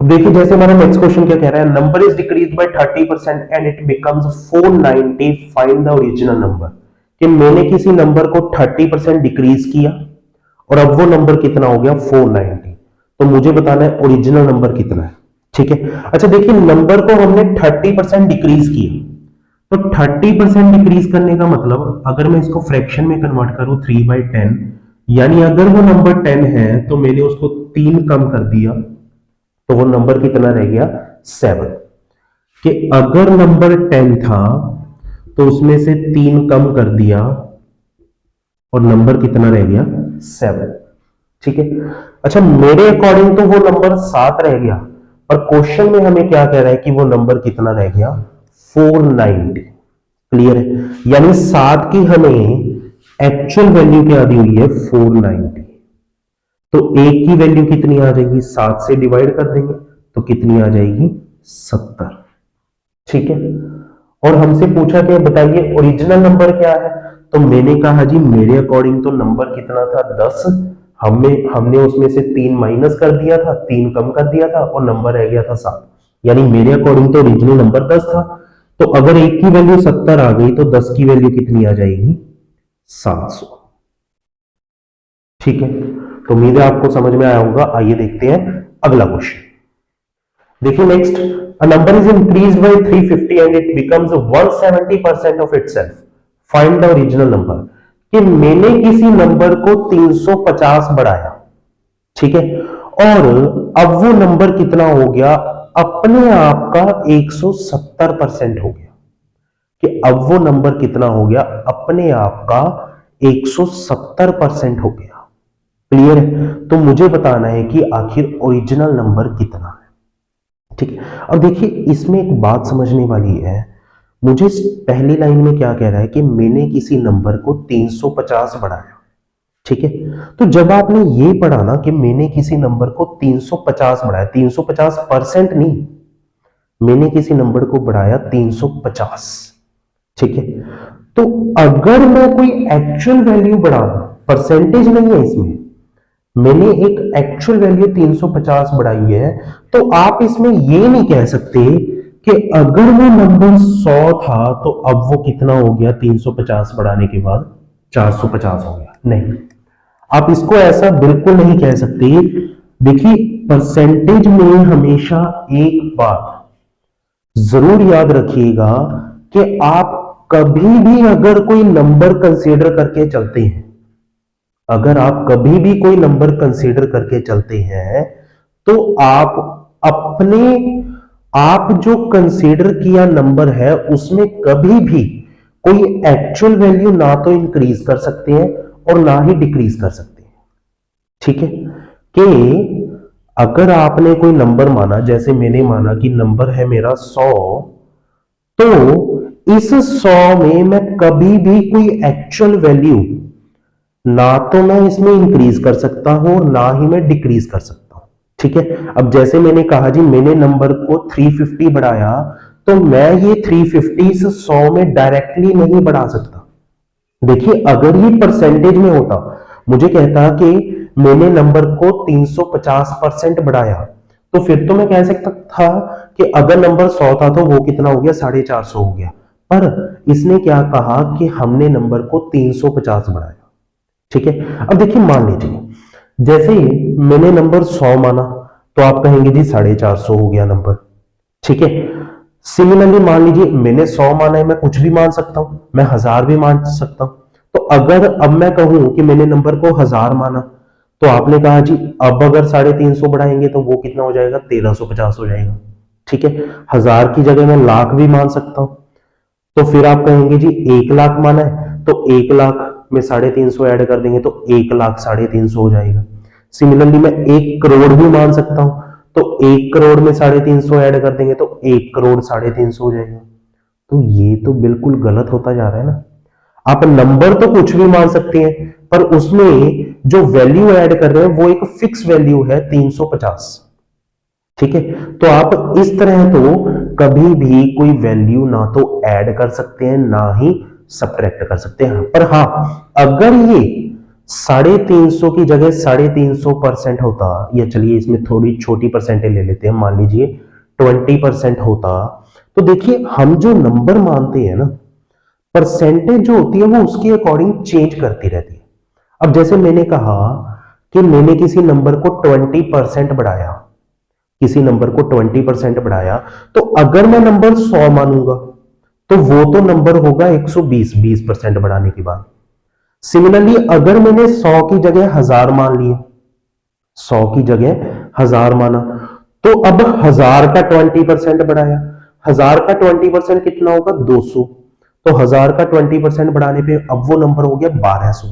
अब देखिए जैसे हमारा नेक्स्ट क्वेश्चन क्या कह रहा है, number is decrease by 30% and it becomes 490, find the original number. कि मैंने किसी नंबर को 30% डिक्रीज किया और अब वो नंबर कितना हो गया, 490। तो मुझे बताना है ओरिजिनल नंबर कितना है। ठीक है, अच्छा देखिए नंबर को हमने 30% डिक्रीज किया, तो 30% डिक्रीज करने का मतलब अगर मैं इसको फ्रैक्शन में कन्वर्ट करूं 3/10, यानी अगर वो नंबर 10 है तो मैंने उसको 3 कम कर दिया, तो वो नंबर कितना रह गया, 7। कि अगर नंबर 10 था तो उसमें से 3 कम कर दिया और नंबर कितना रह गया, 7। ठीक है, अच्छा मेरे अकॉर्डिंग तो वो नंबर 7 रह गया, पर क्वेश्चन में हमें क्या कह रहा है कि वो नंबर कितना रह गया, 490। क्लियर है? यानी 7 की हमें एक्चुअल वैल्यू क्या दी हुई है 490, तो 1 की वैल्यू कितनी आ जाएगी, 7 से डिवाइड कर देंगे तो कितनी आ जाएगी 70। ठीक है, और हमसे पूछा क्या, बताइए ओरिजिनल नंबर क्या है, तो मैंने कहा जी मेरे अकॉर्डिंग तो नंबर कितना था 10, हमने उसमें से 3 माइनस कर दिया था, 3 कम कर दिया था और नंबर रह गया था 7, यानी मेरे अकॉर्डिंग तो ओरिजिनल नंबर 10 था। तो अगर 1 की वैल्यू 70 आ गई तो 10 की वैल्यू कितनी आ जाएगी 700। ठीक है, तो उम्मीद है आपको समझ में आया होगा। आइए देखते हैं अगला क्वेश्चन। देखिए next, a number is increased by 350 and it becomes 170% of itself, find the original number. कि मैंने किसी नंबर को 350 बढ़ाया, ठीक है, और अब वो नंबर कितना हो गया, अपने आप का 170% हो गया। कि अब वो नंबर कितना हो गया, अपने आप का 170% हो गया। क्लियर है? तो मुझे बताना है कि आखिर ओरिजिनल नंबर कितना है। ठीक है, अब देखिए इसमें एक बात समझने वाली है। मुझे पहली लाइन में क्या कह रहा है कि मैंने किसी नंबर को 350 बढ़ाया। ठीक है, तो जब आपने ये पढ़ा ना कि मैंने किसी नंबर को 350 बढ़ाया, 350% नहीं, मैंने किसी नंबर को बढ़ाया 350। ठीक है, तो अगर मैं कोई एक्चुअल वैल्यू बढ़ा, परसेंटेज नहीं है इसमें, मैंने एक एक्चुअल वैल्यू 350 बढ़ाई है, तो आप इसमें ये नहीं कह सकते कि अगर वो नंबर 100 था तो अब वो कितना हो गया, 350 बढ़ाने के बाद 450 हो गया। नहीं, आप इसको ऐसा बिल्कुल नहीं कह सकते। देखिए परसेंटेज में हमेशा एक बात जरूर याद रखिएगा कि आप कभी भी अगर कोई नंबर कंसीडर करके चलते हैं, अगर आप कभी भी कोई नंबर कंसीडर करके चलते हैं, तो आप जो कंसीडर किया नंबर है उसमें कभी भी कोई एक्चुअल वैल्यू ना तो इंक्रीज कर सकते हैं और ना ही डिक्रीज कर सकते हैं। ठीक है, कि अगर आपने कोई नंबर माना, जैसे मैंने माना कि नंबर है मेरा 100, तो इस 100 में मैं कभी भी कोई एक्चुअल वैल्यू ना तो मैं इसमें इंक्रीज कर सकता हूं और ना ही मैं डिक्रीज कर सकता हूं। ठीक है, अब जैसे मैंने कहा जी मैंने नंबर को 350 बढ़ाया, तो मैं ये 350 इस 100 में डायरेक्टली नहीं बढ़ा सकता। देखिए अगर ये परसेंटेज में होता, मुझे कहता कि मैंने नंबर को 350% बढ़ाया, तो फिर तो मैं कह सकता था कि अगर नंबर 100 था तो वो कितना हो गया, 450 हो गया। पर इसने क्या कहा कि हमने नंबर को 350 बढ़ाया। ठीक है, अब देखिए मान लीजिए जैसे मैंने नंबर 100 माना, तो आप कहेंगे जी 450 हो गया नंबर। ठीक है, सिमिलरली मान लीजिए मैंने 100 माना है, मैं कुछ भी मान सकता हूं, मैं 1000 भी मान सकता हूं। तो अगर अब मैं कहूं कि मैंने नंबर को 1000 माना, तो आपने कहा जी अब अगर 350 बढ़ाएंगे तो वो कितना हो जाएगा, 1350 हो जाएगा। ठीक है, 1000 की जगह मैं लाख भी मान सकता हूं, तो फिर आप कहेंगे जी 1 लाख माना है, तो 1 लाख में 350 ऐड कर देंगे तो 1 लाख 350 हो जाएगा। सिमिलरली मैं 1 करोड़ भी मान सकता हूं, तो 1 करोड़ में 350 ऐड कर देंगे तो 1 करोड़ 350 हो जाएगा। तो ये तो बिल्कुल गलत होता जा रहा है ना। आप नंबर तो कुछ भी मान सकते हैं, पर उसमें जो वैल्यू ऐड कर रहे हैं वो एक फिक्स वैल्यू है 350। ठीक है, तो आप इस तरह तो कभी भी कोई वैल्यू ना तो ऐड कर सकते हैं ना ही सब्ट्रैक्ट कर सकते हैं। पर हां, अगर ये 350 की जगह 350% होता, या चलिए इसमें थोड़ी छोटी परसेंटेज ले लेते हैं, मान लीजिए 20% होता, तो देखिए हम जो नंबर मानते हैं ना, परसेंटेज जो होती है वो उसके अकॉर्डिंग चेंज करती रहती है। अब जैसे मैंने कहा कि मैंने किसी नंबर को 20% बढ़ाया, किसी नंबर को 20% बढ़ाया, तो अगर मैं नंबर 100 मानूंगा तो वो तो नंबर होगा 120, 20% बढ़ाने के बाद। सिमिलरली अगर मैंने 100 की जगह 1000 मान लिया, 100 की जगह 1000 माना, तो अब 1000 का 20% बढ़ाया, 1000 का 20% कितना होगा, 200। तो 1000 का 20% बढ़ाने पे अब वो नंबर हो गया 1200।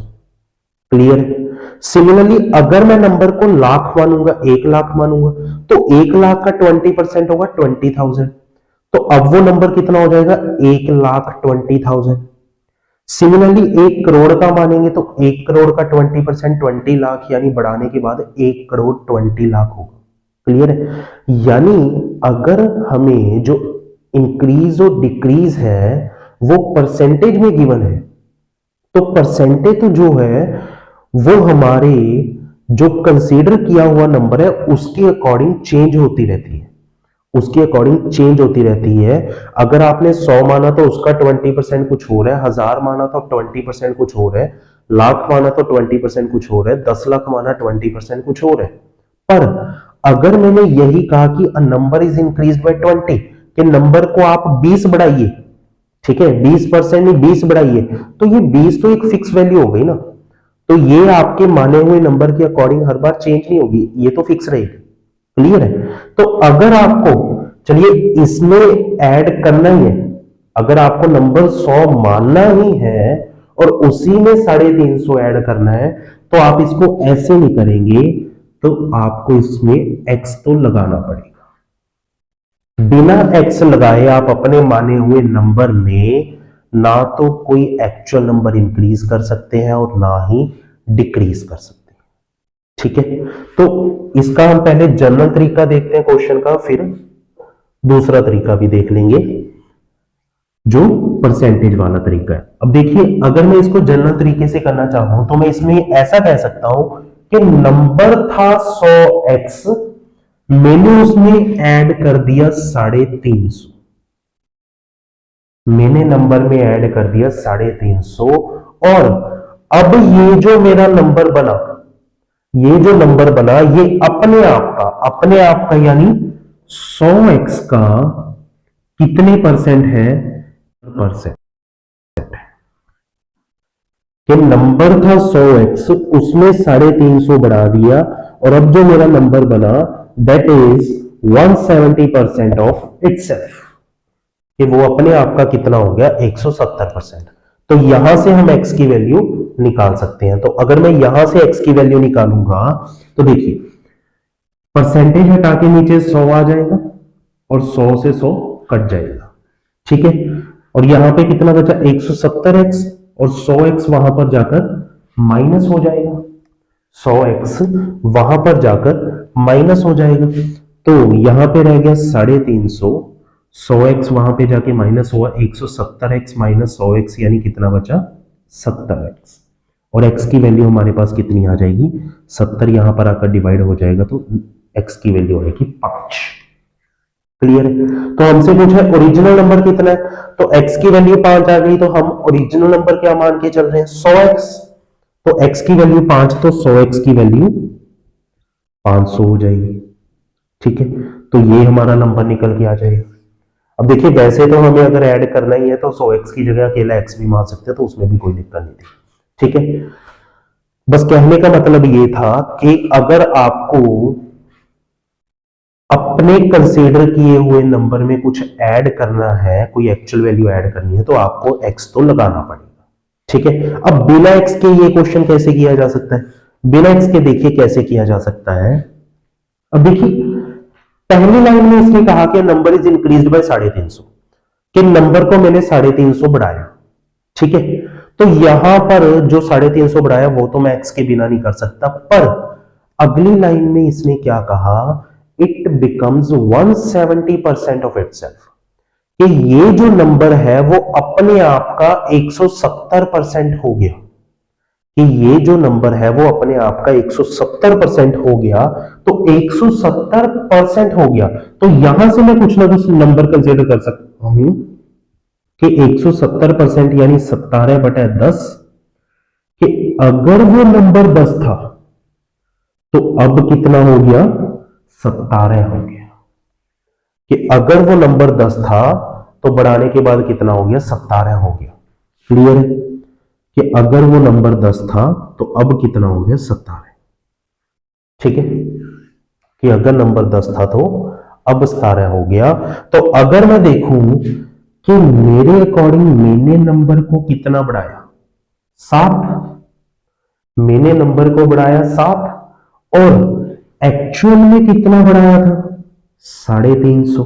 क्लियर है? सिमिलरली अगर मैं नंबर को लाख मानूंगा, 1 लाख मानूंगा, तो 1 लाख का 20% होगा 20,000। तो अब वो नंबर कितना हो जाएगा, 1,20,000। सिमिलरली 1 करोड़ का मानेंगे तो 1 करोड़ का 20%, 20 लाख, यानी बढ़ाने के बाद 1,20,00,000 होगा। क्लियर है? यानी अगर हमें जो इंक्रीज और डिक्रीज है वो परसेंटेज में गिवन है, तो परसेंटेज तो जो है वो हमारे जो कंसीडर किया हुआ नंबर है उसके अकॉर्डिंग चेंज होती रहती है, उसके अकॉर्डिंग चेंज होती रहती है। अगर आपने 100 माना तो उसका 20% कुछ हो रहा है, 1000 माना तो 20% कुछ हो रहा है, लाख माना तो 20% कुछ हो रहा है, 10 लाख माना 20% कुछ हो रहा है। पर अगर मैंने यही कहा कि a number is increase by 20, कि नंबर को आप 20 बढ़ाइए, ठीक है, 20% नहीं 20 बढ़ाइए, तो ये 20 तो एक फिक्स वैल्यू हो गई ना, तो ये आपके माने हुए नंबर के अकॉर्डिंग हर बार चेंज नहीं होगी, ये तो फिक्स रहेगी। क्लियर है? तो अगर आपको, चलिए इसमें ऐड करना ही है, अगर आपको नंबर 100 मानना ही है और उसी में 350 ऐड करना है, तो आप इसको ऐसे नहीं करेंगे, तो आपको इसमें x तो लगाना पड़ेगा। बिना x लगाए आप अपने माने हुए नंबर में ना तो कोई एक्चुअल नंबर इंक्रीज कर सकते हैं और ना ही डिक्रीज कर सकते हैं। ठीक है, तो इसका हम पहले जनरल तरीका देखते हैं क्वेश्चन का, फिर दूसरा तरीका भी देख लेंगे जो परसेंटेज वाला तरीका है। अब देखिए, अगर मैं इसको जनरल तरीके से करना चाहूं तो मैं इसमें ऐसा कह सकता हूं कि नंबर था 100x, मैंने उसमें ऐड कर दिया 350, मैंने नंबर में ऐड कर दिया 350, और अब ये जो मेरा नंबर बना, ये जो नंबर बना ये अपने आप का यानी 100x का कितने परसेंट है, परसेंट, कि नंबर था 100x, उसमें 350 बढ़ा दिया, और अब जो मेरा नंबर बना दैट इज 170% ऑफ इटसेल्फ, कि वो अपने आप का कितना हो गया, 170%। तो यहां से हम x की वैल्यू निकाल सकते हैं। तो अगर मैं यहां से x की वैल्यू निकालूंगा तो देखिए, परसेंटेज हटा के नीचे 100 आ जाएगा और 100 से 100 कट जाएगा, ठीक है, और यहां पे कितना बचा, 170x, और 100x वहां पर जाकर माइनस हो जाएगा, 100x वहां पर जाकर माइनस हो जाएगा, तो यहां पे रह गया 350, 100x वहां पे जाके माइनस हुआ, 170x माइनस 100x यानी कितना बचा, 70x, और x की वैल्यू हमारे पास कितनी आ जाएगी, 70 यहां पर आकर डिवाइड हो जाएगा तो x की वैल्यू आएगी 5। क्लियर है? तो हमसे पूछा ओरिजिनल नंबर कितना है, तो x की वैल्यू 5 आ गई, तो हम ओरिजिनल नंबर क्या मान के चल रहे हैं, 100x, तो x की वैल्यू 5, तो 100x की वैल्यू 500 हो जाएगी। ठीक है, तो ये हमारा नंबर निकल के आ जाएगा। अब देखिए, वैसे तो हमें अगर ऐड करना ही है तो 100x की जगह अकेला x भी मान सकते हैं, तो उसमें भी कोई दिक्कत नहीं थी। ठीक है, बस कहने का मतलब ये था कि अगर आपको अपने कंसीडर किए हुए नंबर में कुछ ऐड करना है, कोई एक्चुअल वैल्यू ऐड करनी है, तो आपको x तो लगाना पड़ेगा। ठीक है, अब बिना x के ये क्वेश्चन कैसे किया जा सकता है, बिना x के देखिए कैसे किया जा सकता है। अब देखिए, पहली लाइन में इसने कहा कि नंबर इज इंक्रीज्ड बाय 350, कि नंबर को मैंने 350 बढ़ाया। ठीक है, तो यहां पर जो 350 बढ़ाया वो तो मैं x के बिना नहीं कर सकता, पर अगली लाइन में इसने क्या कहा, इट बिकम्स 170% ऑफ इटसेल्फ, कि ये जो नंबर है वो अपने आप का 170% हो गया, कि ये जो नंबर है वो अपने आप का 170% हो गया, तो 170% हो गया, तो यहां से मैं कुछ ना कुछ नंबर कंसीडर कर सकता हूं कि 170% यानी 17/10, कि अगर वो नंबर 10 था तो अब कितना हो गया, 17 हो गया, कि अगर वो नंबर 10 था तो बढ़ाने के बाद कितना हो गया, 17 हो गया। क्लियर है? कि अगर वो नंबर 10 था तो अब कितना हो गया, 17। ठीक है, कि अगर नंबर 10 था तो अब 17 हो गया। तो अगर मैं देखूं कि मेरे अकॉर्डिंग मैंने नंबर को कितना बढ़ाया, 7, मैंने नंबर को बढ़ाया 7, और एक्चुअल में कितना बढ़ाया था, 350,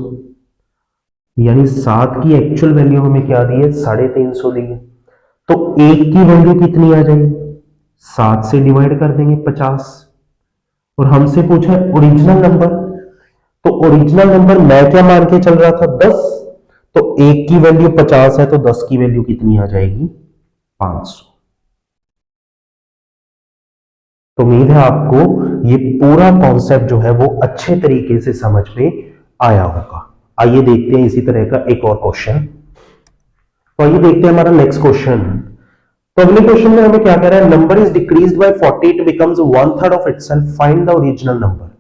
यानी 7 की एक्चुअल वैल्यू हमें क्या दी है, 350 दी है। तो 1 की वैल्यू कितनी आ जाएगी, 7 से डिवाइड कर देंगे 50। और हमसे पूछा है ओरिजिनल नंबर, तो ओरिजिनल नंबर मैं क्या मान के चल रहा था, 10। तो 1 की वैल्यू 50 है, तो 10 की वैल्यू कितनी आ जाएगी, 500। तो उम्मीद है आपको ये पूरा कॉन्सेप्ट जो है वो अच्छे तरीके से समझ में आया होगा। आइए देखते हैं इसी तरह का एक और क्वेश्चन। तो आइए देखते हैं हमारा नेक्स्ट क्वेश्चन। तो अगले क्वेश्चन में हमें क्या कह रहा है, number is decreased bye 40, it becomes 1/3 of itself, find the original number.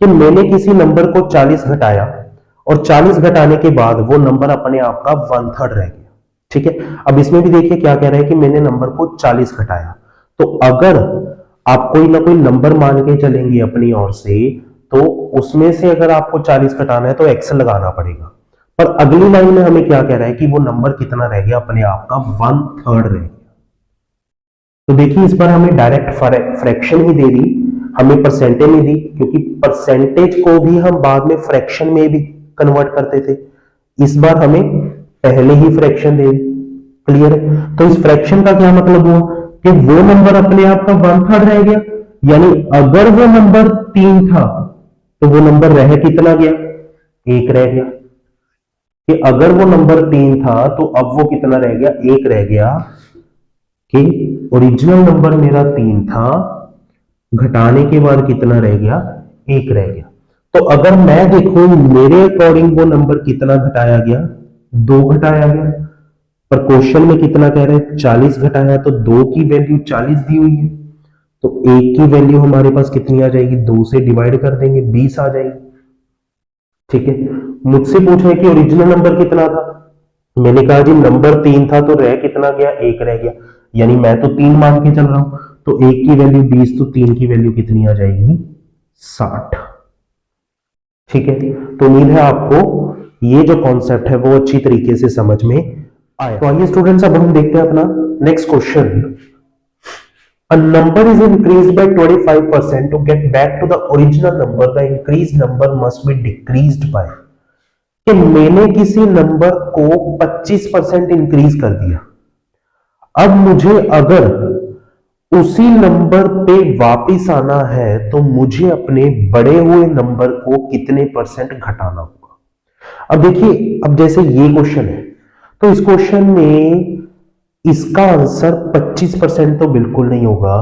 कि मैंने किसी नंबर को 40 घटाया और 40 घटाने के बाद वो नंबर अपने आप का 1/3 रह गया। ठीक है, अब इसमें भी देखिए क्या कह रहा है कि मैंने नंबर को 40 घटाया। तो अगर आप कोई ना कोई नंबर मान के चलेंगे अपनी ओर से, तो उसमें से अगर आपको 40 घटाना है तो एक्स लगाना पड़ेगा। पर अगली लाइन में हमें क्या कह रहा है कि वो नंबर कितना रह गया, अपने आप का 1/3 रह गया। तो देखिए इस बार हमें डायरेक्ट फ्रैक्शन ही दे दी, हमें परसेंटेज नहीं दी, क्योंकि परसेंटेज को भी हम बाद में फ्रैक्शन में भी कन्वर्ट करते थे। इस बार हमें पहले ही फ्रैक्शन दे दी। क्लियर है? तो इस फ्रैक्शन का क्या मतलब हुआ कि वो नंबर अपने आप का 1/3 रह गया। यानी अगर वो नंबर 3 था तो वो नंबर रह कितना गया, 1 रह गया। कि अगर वो नंबर 3 था तो अब वो कितना रह गया, 1 रह गया। कि ओरिजिनल नंबर मेरा 3 था, घटाने के बाद कितना रह गया, 1 रह गया। तो अगर मैं देखूं मेरे अकॉर्डिंग वो नंबर कितना घटाया गया, 2 घटाया गया। पर क्वेश्चन में कितना कह रहे हैं, 40 घटाया, तो 2 की वैल्यू 40 दी हुई है। तो 1 की वैल्यू हमारे पास कितनी आ जाएगी, 2 से डिवाइड कर देंगे, 20 आ जाएगी। ठीक है, मुझसे पूछा है कि ओरिजिनल नंबर कितना था। मैंने कहा जी नंबर 3 था, तो रह कितना गया, 1 रह गया। यानी मैं तो 3 मान के चल रहा हूं, तो 1 की वैल्यू 20, तो 3 की वैल्यू कितनी आ जाएगी, 60। ठीक है, तो उम्मीद है आपको ये जो कॉन्सेप्ट है वो अच्छी तरीके से समझ में आया। तो आइए स्टूडेंट्स, अब हम देखते हैं अपना next question. A number is increased by 25%. To get back to the original number, the increased number must be decreased by। कि मैंने किसी नंबर को 25% इंक्रीज कर दिया। अब मुझे अगर उसी नंबर पे वापिस आना है तो मुझे अपने बढ़े हुए नंबर को कितने परसेंट घटाना होगा। अब देखिए, अब जैसे ये क्वेश्चन है, तो इस क्वेश्चन में इसका आंसर 25% तो बिल्कुल नहीं होगा।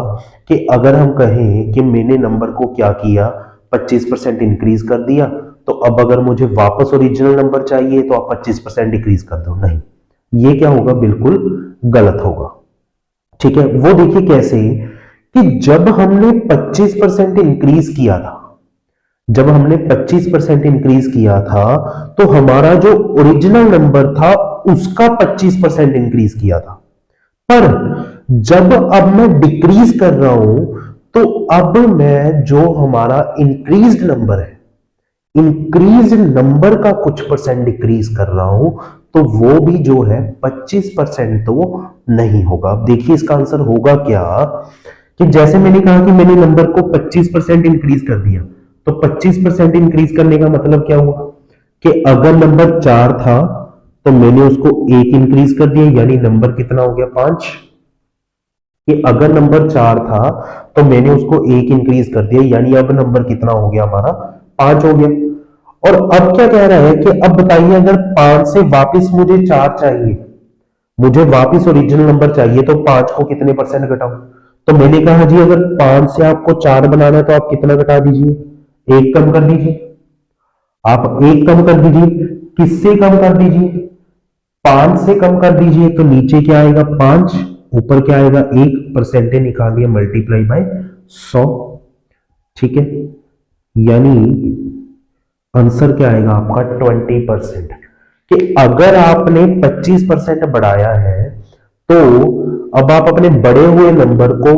कि अगर हम कहें कि मैंने नंबर को क्या किया, 25% इंक्रीज कर दिया, तो अब अगर मुझे वापस ओरिजिनल नंबर चाहिए तो आप 25% डिक्रीज कर दो, नहीं, ये क्या होगा, बिल्कुल गलत होगा। ठीक है, वो देखिए कैसे, कि जब हमने 25% इंक्रीज किया था, जब हमने 25% इंक्रीज किया था, तो हमारा जो ओरिजिनल नंबर था उसका 25% इंक्रीज किया था। पर जब अब मैं डिक्रीज कर रहा हूं, तो अब मैं जो हमारा इंक्रीज्ड नंबर है, इंक्रीज नंबर का कुछ परसेंट डिक्रीज कर रहा हूं, तो वो भी जो है 25% तो नहीं होगा। अब देखिए इसका आंसर होगा क्या, कि जैसे मैंने कहा कि मैंने नंबर को 25% इंक्रीज कर दिया, तो 25% इंक्रीज करने का मतलब क्या हुआ, कि अगर नंबर 4 था तो मैंने उसको 1 इंक्रीज कर दिया, यानी नंबर कितना हो गया, 5। कि अगर नंबर 4 था तो मैंने उसको 1 इंक्रीज कर दिया, यानी अब नंबर कितना हो गया, हमारा 5 हो गया। और अब क्या कह रहा है कि अब बताइए, अगर 5 से वापस मुझे 4 चाहिए, मुझे वापस ओरिजिनल नंबर चाहिए, तो 5 को कितने परसेंट घटाऊं। तो मैंने कहा जी अगर 5 से आपको 4 बनाना है तो आप कितना घटा दीजिए, 1 कम कर दीजिए। आप 1 कम कर दीजिए, किससे कम कर दीजिए, 5 से कम कर दीजिए। तो नीचे क्या आएगा, 5, ऊपर क्या आएगा, 1, परसेंटेज निकालिए, मल्टीप्लाई बाय 100। ठीक है, यानी आंसर क्या आएगा आपका, 20%। कि अगर आपने 25% बढ़ाया है, तो अब आप अपने बढ़े हुए नंबर को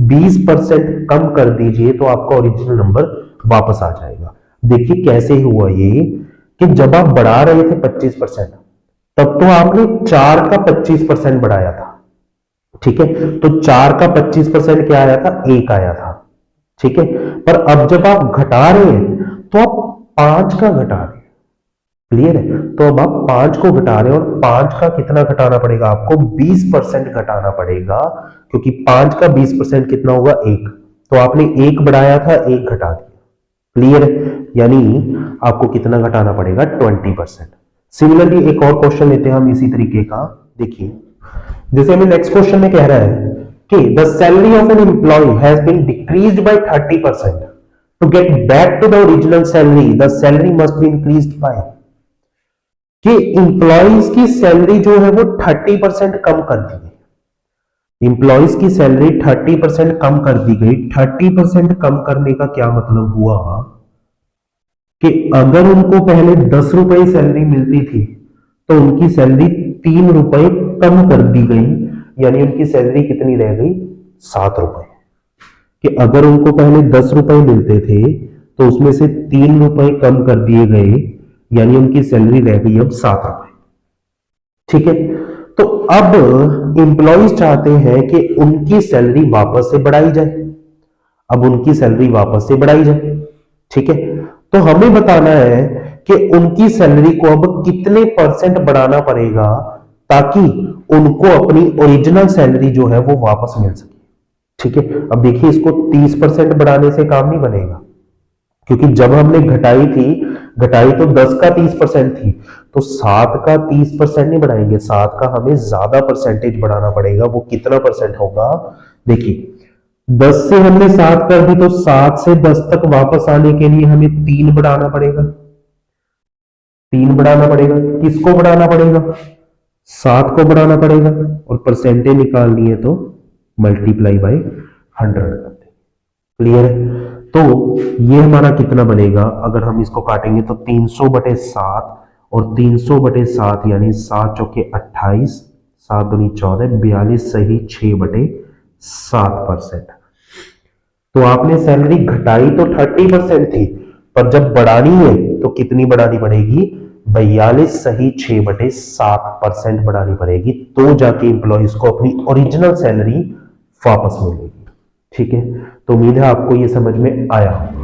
20% कम कर दीजिए, तो आपका ओरिजिनल नंबर वापस आ जाएगा। देखिए कैसे हुआ ये, कि जब आप बढ़ा रहे थे 25%, तब तो आपने 4 का 25% बढ़ाया था। ठीक है, तो 4 का 25% क्या आया था, 1 आया था। ठीक है, पर अब जब आप घटा रहे हैं तो आप 5 का घटा रहे हैं। क्लियर है? तो अब आप 5 को घटा रहे हैं और 5 का कितना घटाना पड़ेगा आपको? 20% घटाना पड़ेगा, क्योंकि 5 का 20% कितना होगा? 1। तो आपने 1 बढ़ाया था, 1 घटा दिया। क्लियर है? यानी आपको कितना घटाना पड़ेगा? 20%। सिमिलरली एक और क्वेश्चन लेते हैं हम इसी तरीके का। देखिए, जैसे हमें नेक्स्ट क्वेश्चन में कह रहा है कि the salary of an employee has been decreased by 30%। To get back to the original salary the salary must be increased by, कि इंप्लॉइज की सैलरी जो है वो 30% कम कर दी गई। इंप्लॉइज की सैलरी 30% कम कर दी गई। 30% कम करने का क्या मतलब हुआ कि अगर उनको पहले 10 रुपए सैलरी मिलती थी तो उनकी सैलरी 3 रुपए कम कर दी गई, यानी उनकी सैलरी कितनी रह गई? 7 रुपए। कि अगर उनको पहले 10 रुपए मिलते थे तो उसमें से 3 रुपए कम कर दिए गए, यानी उनकी सैलरी रह गई अब 7 रुपए। ठीक है? तो अब इंप्लॉइज चाहते हैं कि उनकी सैलरी वापस से बढ़ाई जाए। अब उनकी सैलरी वापस से बढ़ाई जाए। ठीक है? तो हमें बताना है कि उनकी सैलरी को अब कितने परसेंट बढ़ाना पड़ेगा ताकि उनको अपनी ओरिजिनल सैलरी जो है वो वापस मिल सके। ठीक है? अब देखिए, इसको 30% बढ़ाने से काम नहीं बनेगा, क्योंकि जब हमने घटाई तो 10 का 30% थी, तो 7 का 30% नहीं बढ़ाएंगे, 7 का हमें ज्यादा परसेंटेज बढ़ाना पड़ेगा। वो कितना परसेंट होगा? देखिए, 10 से हमने 7 कर दी, तो 7 से 10 तक वापस आने के लिए हमें 3 बढ़ाना पड़ेगा। 3 बढ़ाना पड़ेगा। किसको बढ़ाना पड़ेगा? 7 को बढ़ाना पड़ेगा। और परसेंटेज निकालनी है तो मल्टीप्लाई बाय 100 करते। क्लियर है? तो ये हमारा कितना बनेगा? अगर हम इसको काटेंगे तो 300/7 और 300/7 यानी 7 चौके 28, 7 दूनी 14, 42 सही 6/7%। तो आपने सैलरी घटाई तो 30% थी, पर जब बढ़ानी है तो कितनी बढ़ानी पड़ेगी? 42 सही 6/7% बढ़ानी पड़ेगी, तो जाके इंप्लॉइज को अपनी ओरिजिनल सैलरी वापस मिलेगी। ठीक है? तो उम्मीद है आपको ये समझ में आया होगा।